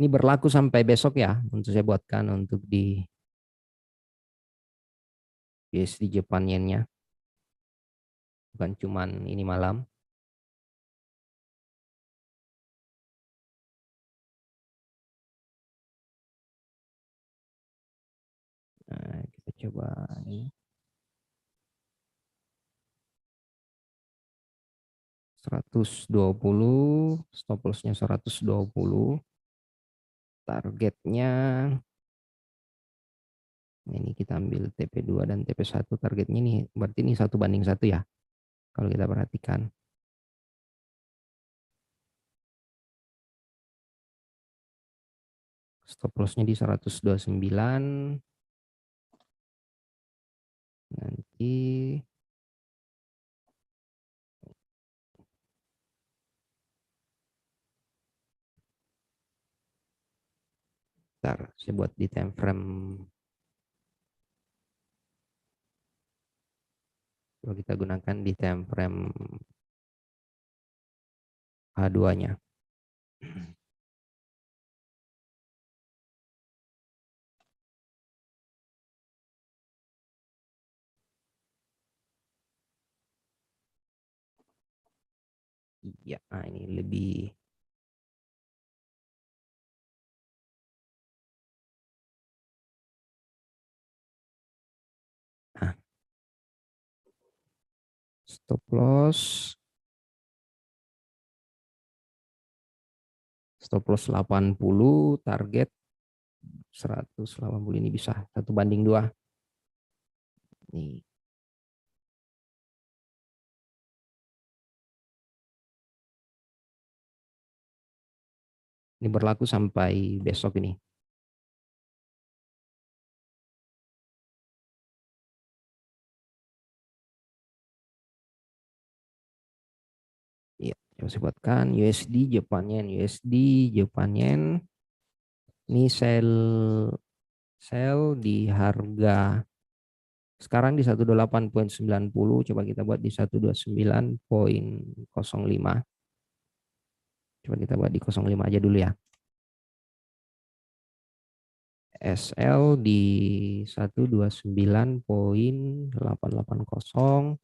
ini berlaku sampai besok ya. Untuk saya buatkan untuk di USD Jepang Yen-nya. Bukan cuman ini malam. Nah, kita coba ini 120, stop loss-nya 120, targetnya ini kita ambil TP2 dan TP1, targetnya ini berarti ini 1:1 ya kalau kita perhatikan. Stop loss-nya di 129. Nanti Bentar, saya buat di time frame. Coba kita gunakan di time frame H2-nya. Iya, nah ini lebih nah, stop loss 80, target 180, ini bisa 1:2 nih. Ini berlaku sampai besok ini. Ya, coba saya buatkan USD Japan Yen, USD Japan Yen. Ini sell di harga sekarang di 128,90. Coba kita buat di 129,05. Coba kita buat di 05 aja dulu ya. SL di 129,880.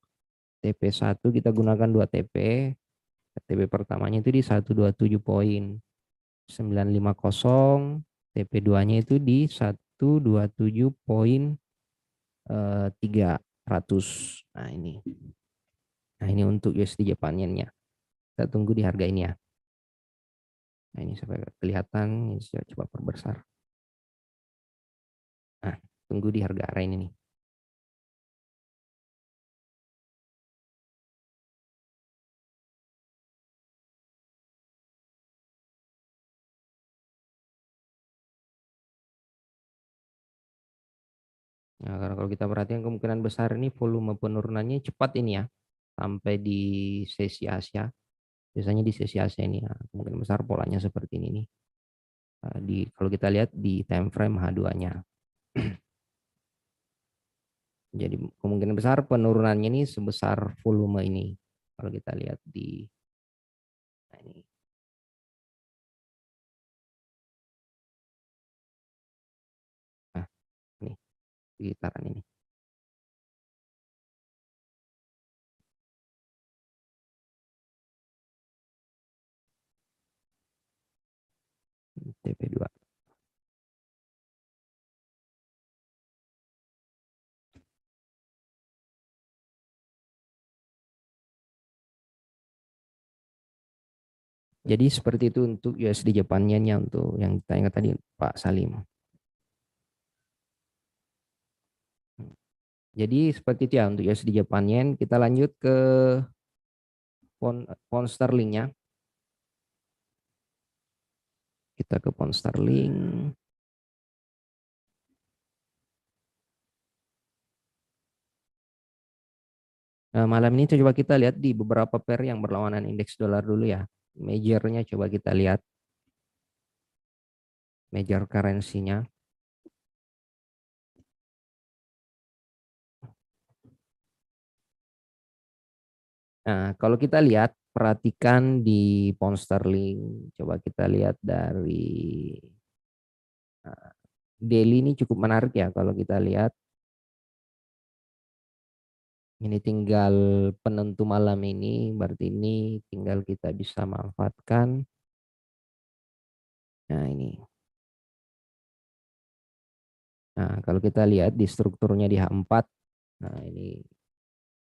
TP1 kita gunakan 2 TP. TP pertamanya itu di 127,950. TP2-nya itu di 127,300. Nah, ini. Nah, ini untuk USD Japan Yen-nya. Kita tunggu di harga ini ya. Nah, ini sampai kelihatan, ini saya coba perbesar. Nah, tunggu di harga area ini nih. Nah, karena kalau kita perhatikan kemungkinan besar ini volume penurunannya cepat ini ya, sampai di sesi Asia. Biasanya di sesi Asia ini ya, kemungkinan besar polanya seperti ini nih. Kalau kita lihat di time frame H2-nya. Jadi kemungkinan besar penurunannya ini sebesar volume ini. Kalau kita lihat di nah ini. Nah, ini sekitaran ini. TP2. Jadi seperti itu untuk USD Japan Yen-nya untuk yang kita ingat tadi Pak Salim. Jadi seperti itu ya untuk USD Japan Yen. Kita lanjut ke pound sterlingnya. Kita ke pound sterling. Nah, malam ini coba kita lihat di beberapa pair yang berlawanan indeks dolar dulu ya. Majornya coba kita lihat. Major currency-nya. Nah, kalau kita lihat, perhatikan di pound sterling. Coba kita lihat dari daily ini cukup menarik ya kalau kita lihat. Ini tinggal penentu malam ini, berarti ini tinggal kita bisa manfaatkan. Nah, ini. Nah, kalau kita lihat di strukturnya di H4, nah ini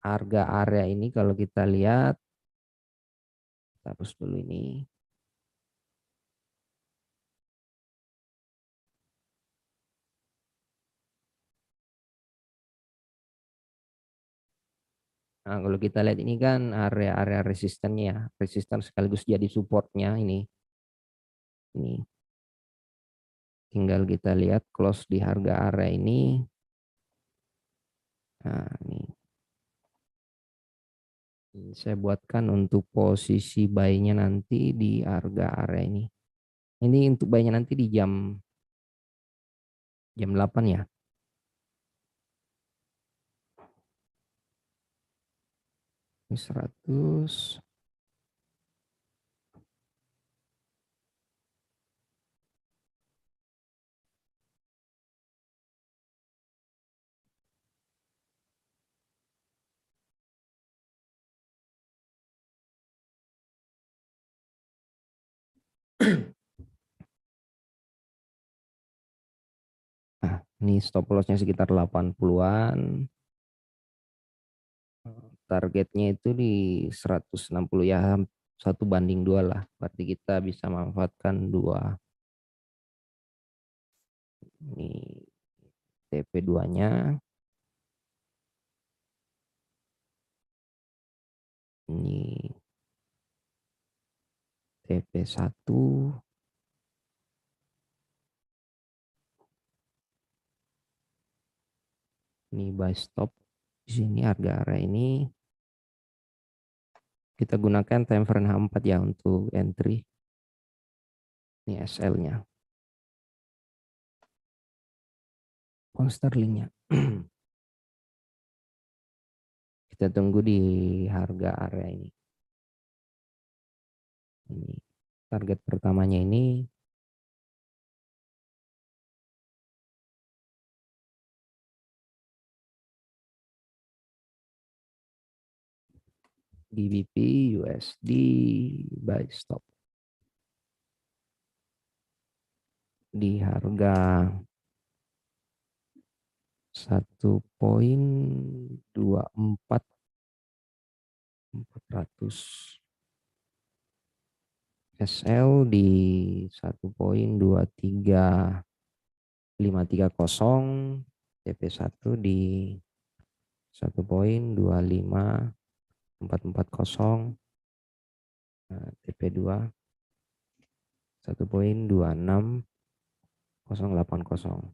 harga area ini kalau kita lihat, kita hapus dulu ini. Nah, kalau kita lihat ini kan area-area resistannya ya, resisten sekaligus jadi supportnya ini. Ini. Tinggal kita lihat close di harga area ini. Nah, ini. Saya buatkan untuk posisi buy-nya nanti di harga area ini. Ini untuk buy-nya nanti di jam Jam 8 ya. Ini 100. Nah, ini stop lossnya sekitar 80-an. Targetnya itu di 160 ya, 1:2 lah. Berarti kita bisa manfaatkan 2. Ini TP2-nya. Ini TP1. Ini buy stop. Di sini harga area ini kita gunakan time frame H4 ya untuk entry. Ini SL-nya. Pound sterlingnya. Kita tunggu di harga area ini. Ini target pertamanya ini GBP USD buy stop di harga 1,24400, SL di 1,23530, TP1 di 1,25440, TP2 1,26080.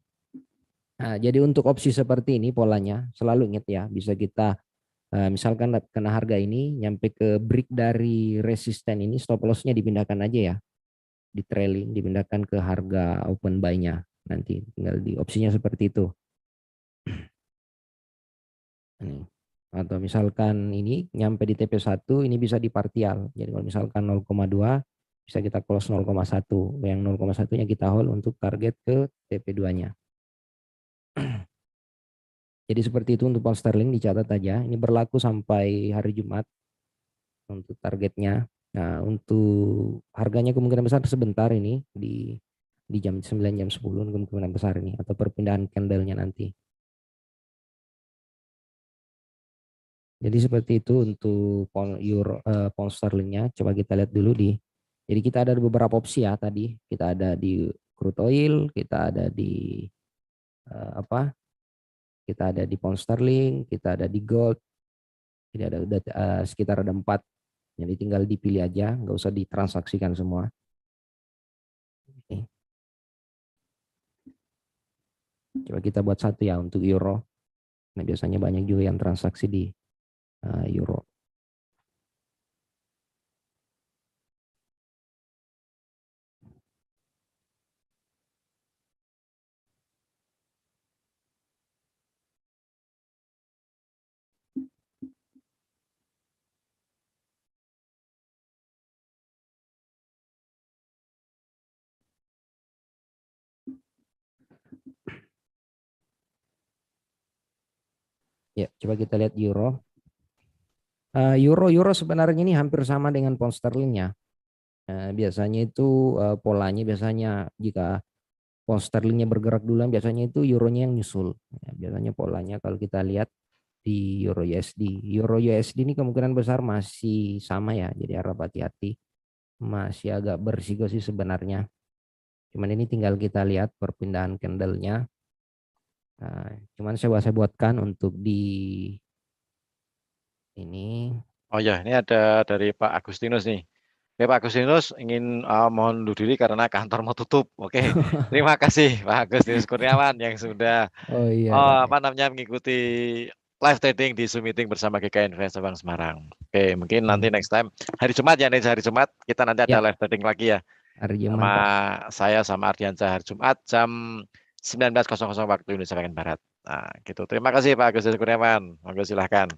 Nah, jadi untuk opsi seperti ini polanya selalu ingat ya, bisa kita misalkan kena harga ini nyampe ke break dari resisten ini, stop lossnya dipindahkan aja ya, di trailing dipindahkan ke harga open buy-nya, nanti tinggal di opsinya seperti itu. Ini. Atau misalkan ini nyampe di TP1 ini bisa di partial, jadi kalau misalkan 0,2 bisa kita close 0,1, yang 0,1-nya kita hold untuk target ke TP2-nya. Jadi seperti itu untuk pound sterling, dicatat aja. Ini berlaku sampai hari Jumat untuk targetnya. Nah, untuk harganya kemungkinan besar sebentar ini di jam 9 jam 10 kemungkinan besar ini, atau perpindahan candle-nya nanti. Jadi seperti itu untuk pound sterlingnya. Coba kita lihat dulu di. Jadi kita ada beberapa opsi ya tadi. Kita ada di crude oil, kita ada di apa? Kita ada di pound sterling, kita ada di gold. Jadi ada sekitar ada 4. Jadi tinggal dipilih aja, nggak usah ditransaksikan semua. Oke. Coba kita buat satu ya untuk euro. Nah, biasanya banyak juga yang transaksi di euro. Ya, coba kita lihat euro. Euro sebenarnya ini hampir sama dengan pound sterling ya. Biasanya itu polanya biasanya jika pound sterlingnya bergerak duluan, biasanya itu euronya yang nyusul. Ya, biasanya polanya kalau kita lihat di euro USD. Euro USD ini kemungkinan besar masih sama ya, jadi harap hati-hati. Masih agak berisiko sih sebenarnya. Cuman ini tinggal kita lihat perpindahan candle-nya. Cuman saya buatkan untuk di ini. Oh ya, ini ada dari Pak Agustinus nih. Oke, Pak Agustinus ingin mohon undur diri karena kantor mau tutup. Oke, terima kasih Pak Agustinus Kurniawan yang sudah Oh iya, iya. apa namanya mengikuti live trading di Zoom meeting bersama GK Invest Bank Semarang. Oke, mungkin nanti next time hari Jumat ya, hari Jumat kita nanti ada Ya, live trading lagi ya. hari Sama Jumat Pak. saya sama Ardiansyah hari Jumat jam 19.00 waktu Indonesia bagian Barat. Nah, gitu. Terima kasih Pak Agus Kurniawan. Monggo silahkan.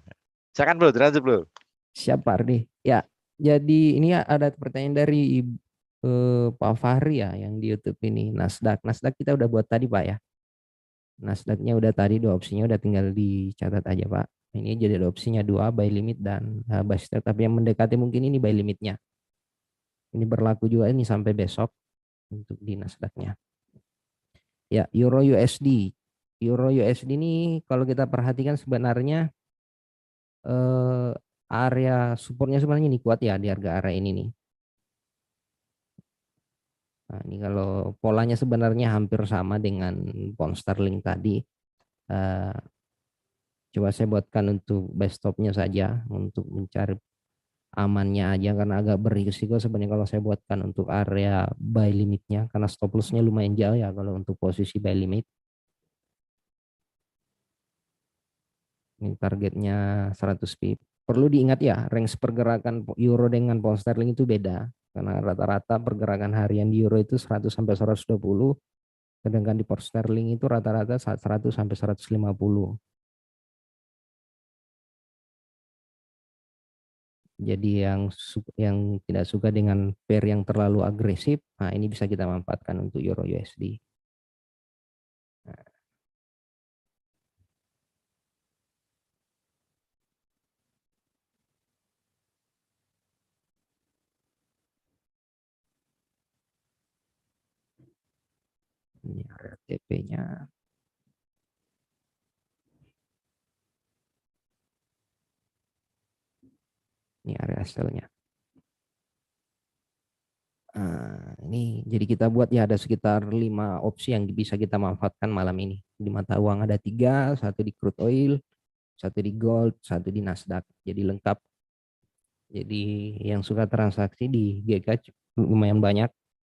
Silakan bro, lanjut bro. Siap Pak Ardi. Ya, jadi ini ada pertanyaan dari Pak Fahri ya yang di YouTube ini. Nasdaq. Nasdaq kita udah buat tadi Pak ya. Nasdaqnya udah tadi, dua opsinya udah tinggal dicatat aja Pak. Ini jadi ada opsinya dua, buy limit dan buy stop. Tapi yang mendekati mungkin ini buy limitnya. Ini berlaku juga ini sampai besok untuk di Nasdaqnya. Ya, Euro USD. Euro USD ini kalau kita perhatikan sebenarnya area supportnya sebenarnya ini kuat ya di harga area ini nih. Nah, ini kalau polanya sebenarnya hampir sama dengan pound sterling tadi. Eh, Coba saya buatkan untuk buy stopnya saja untuk mencari amannya aja karena agak berisiko sebenarnya kalau saya buatkan untuk area buy limitnya karena stop lossnya lumayan jauh ya kalau untuk posisi buy limit. Ini targetnya 100 pip. Perlu diingat ya, range pergerakan euro dengan pound sterling itu beda. Karena rata-rata pergerakan harian di euro itu 100 sampai 120, sedangkan di pound sterling itu rata-rata 100 sampai 150. Jadi yang tidak suka dengan pair yang terlalu agresif, nah ini bisa kita manfaatkan untuk euro USD. Ini area TP-nya. Ini area sell-nya. Ini jadi kita buat ya ada sekitar 5 opsi yang bisa kita manfaatkan malam ini. Di mata uang ada 3, satu di crude oil, satu di gold, satu di Nasdaq. Jadi lengkap. Jadi yang suka transaksi di GK lumayan banyak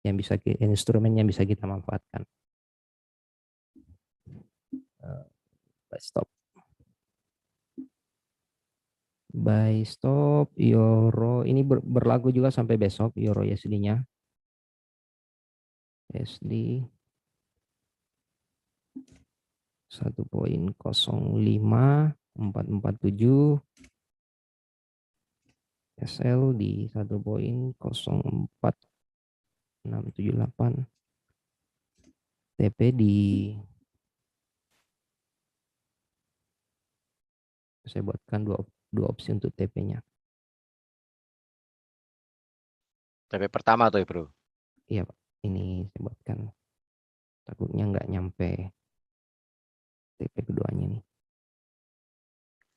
yang bisa instrumen yang bisa kita manfaatkan. Buy stop. Buy stop euro ini berlaku juga sampai besok euro USD-nya. USD 1.05447, SL di 1.04678, TP di saya buatkan dua opsi untuk TP-nya. TP pertama tuh bro. Iya Pak, ini saya buatkan takutnya nggak nyampe TP keduanya nih.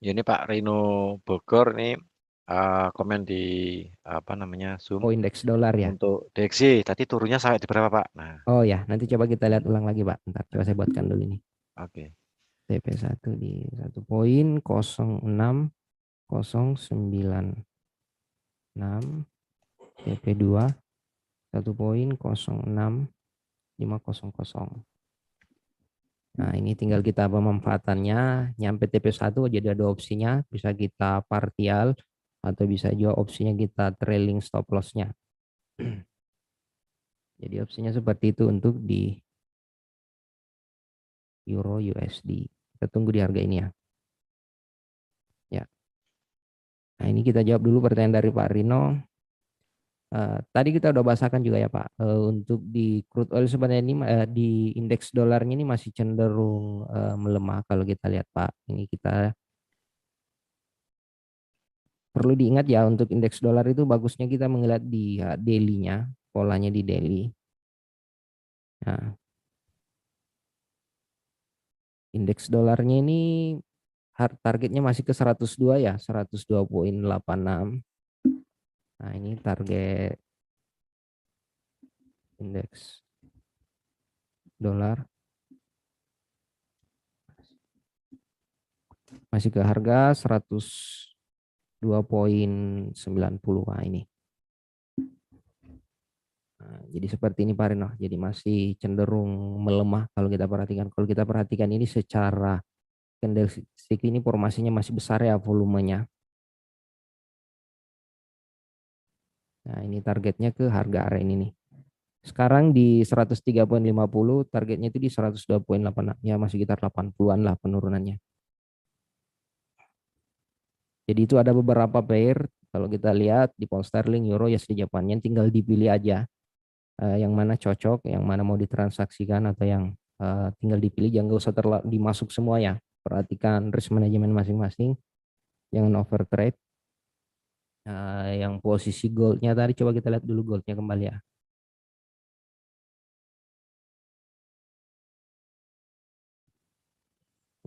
Ya, ini Pak Rino Bogor nih komen di apa namanya Zoom Oh indeks dolar ya. untuk DXY tadi turunnya sampai di berapa Pak? Nah, Oh ya, nanti coba kita lihat ulang lagi Pak. Ntar coba saya buatkan dulu nih. oke. TP1 di 1.06096, TP2 1.06500. Nah, ini tinggal kita pemanfaatannya. Nyampe TP1 jadi ada opsinya, bisa kita partial atau bisa juga opsinya kita trailing stop loss-nya. Jadi opsinya seperti itu untuk di Euro USD. Kita tunggu di harga ini ya. Ya. Nah, ini kita jawab dulu pertanyaan dari Pak Rino. Tadi kita udah bahasakan juga ya Pak. Untuk di crude oil sebenarnya ini di indeks dolarnya ini masih cenderung melemah kalau kita lihat Pak. Ini kita perlu diingat ya untuk indeks dolar itu bagusnya kita melihat di daily-nya, polanya di daily. Nah, indeks dolarnya ini targetnya masih ke 102 ya, 102.86. Nah, ini target indeks dolar masih ke harga 102.90. Nah, ini. Nah, jadi seperti ini Pak Rino. Jadi masih cenderung melemah kalau kita perhatikan. Kalau kita perhatikan ini secara candlestick ini formasinya masih besar ya volumenya. Nah, ini targetnya ke harga area ini nih. Sekarang di 103,50, targetnya itu di 102,8, ya masih sekitar 80-an lah penurunannya. Jadi itu ada beberapa pair, kalau kita lihat di pound sterling, euro, USD Japannya tinggal dipilih aja yang mana cocok, yang mana mau ditransaksikan atau yang tinggal dipilih, jangan usah dimasuk semua ya. Perhatikan risk manajemen masing-masing, jangan over trade. Yang posisi goldnya tadi, coba kita lihat dulu goldnya kembali ya.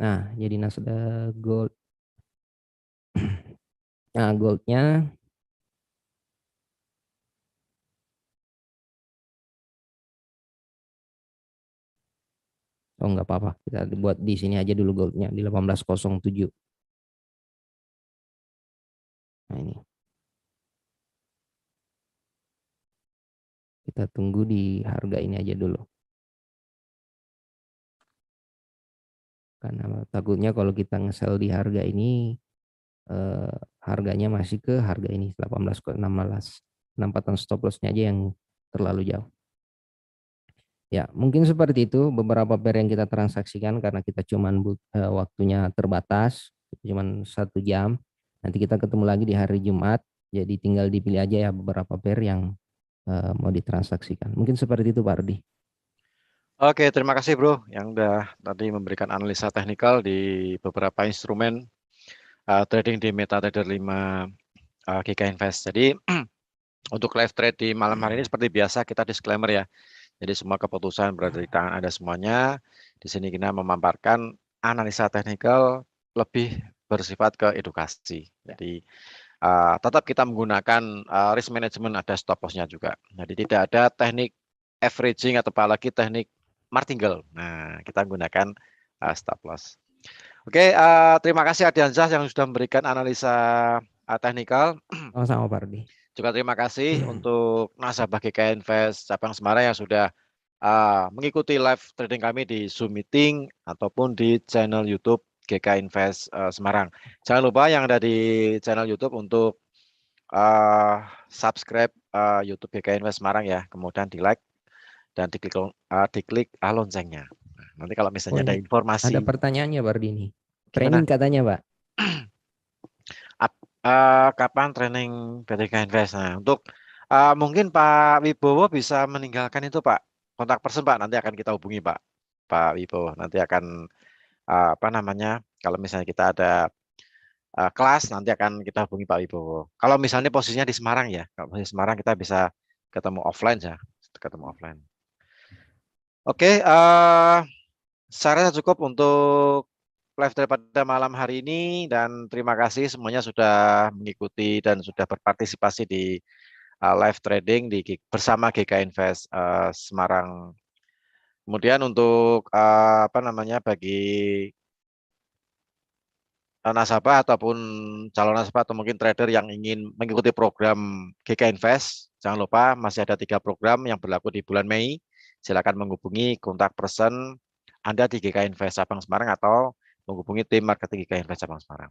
Nah, jadi Nasdaq gold. Nah, goldnya nggak apa-apa, kita buat di sini aja dulu goldnya di 1807. Nah, ini kita tunggu di harga ini aja dulu, karena takutnya kalau kita nge-sell di harga ini harganya masih ke harga ini 18,16, penempatan stop lossnya aja yang terlalu jauh. Ya, mungkin seperti itu beberapa pair yang kita transaksikan karena kita cuman waktunya terbatas, cuman 1 jam. Nanti kita ketemu lagi di hari Jumat, jadi tinggal dipilih aja ya beberapa pair yang mau ditransaksikan. Mungkin seperti itu Pak Ardi. Oke, terima kasih Bro yang udah tadi memberikan analisa teknikal di beberapa instrumen trading di MetaTrader 5 GK Invest. Jadi untuk live trade di malam hari ini seperti biasa kita disclaimer ya. Jadi semua keputusan berada di tangan Anda semuanya. Di sini kita memaparkan analisa teknikal lebih bersifat ke edukasi. Jadi tetap kita menggunakan risk management, ada stop loss-nya juga. Jadi tidak ada teknik averaging atau apalagi teknik martingale. Nah, kita menggunakan stop loss. Oke, terima kasih Adiansyah yang sudah memberikan analisa teknikal. Sama-sama Pak Ardi. Juga terima kasih untuk nasabah GK Invest cabang Semarang yang sudah mengikuti live trading kami di Zoom meeting ataupun di channel YouTube GK Invest Semarang. Jangan lupa yang ada di channel YouTube untuk subscribe YouTube GK Invest Semarang ya, kemudian di like dan diklik loncengnya. Nah, nanti kalau misalnya ada Ini ada informasi, pertanyaannya Pak Ardi nih. Training gimana? katanya Pak. Kapan training GK Invest? Nah, untuk mungkin Pak Wibowo bisa meninggalkan itu Pak, kontak person Pak, nanti akan kita hubungi Pak Wibowo, nanti akan apa namanya, kalau misalnya kita ada kelas, nanti akan kita hubungi Pak Wibowo. Kalau misalnya posisinya di Semarang ya, kalau posisi Semarang kita bisa ketemu offline ya, ketemu offline. Oke, saya rasa cukup untuk live daripada malam hari ini, dan terima kasih semuanya sudah mengikuti dan sudah berpartisipasi di live trading bersama GK Invest Semarang. Kemudian untuk apa namanya, bagi nasabah ataupun calon nasabah atau mungkin trader yang ingin mengikuti program GK Invest, jangan lupa masih ada 3 program yang berlaku di bulan Mei. Silakan menghubungi kontak person Anda di GK Invest cabang Semarang atau menghubungi tim marketing GK Invest cabang Semarang.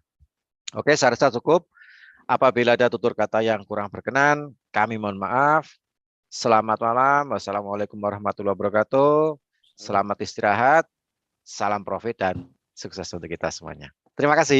Oke, saya rasa cukup. Apabila ada tutur kata yang kurang berkenan, kami mohon maaf. Selamat malam. Wassalamualaikum warahmatullahi wabarakatuh. Selamat istirahat. Salam profit dan sukses untuk kita semuanya. Terima kasih.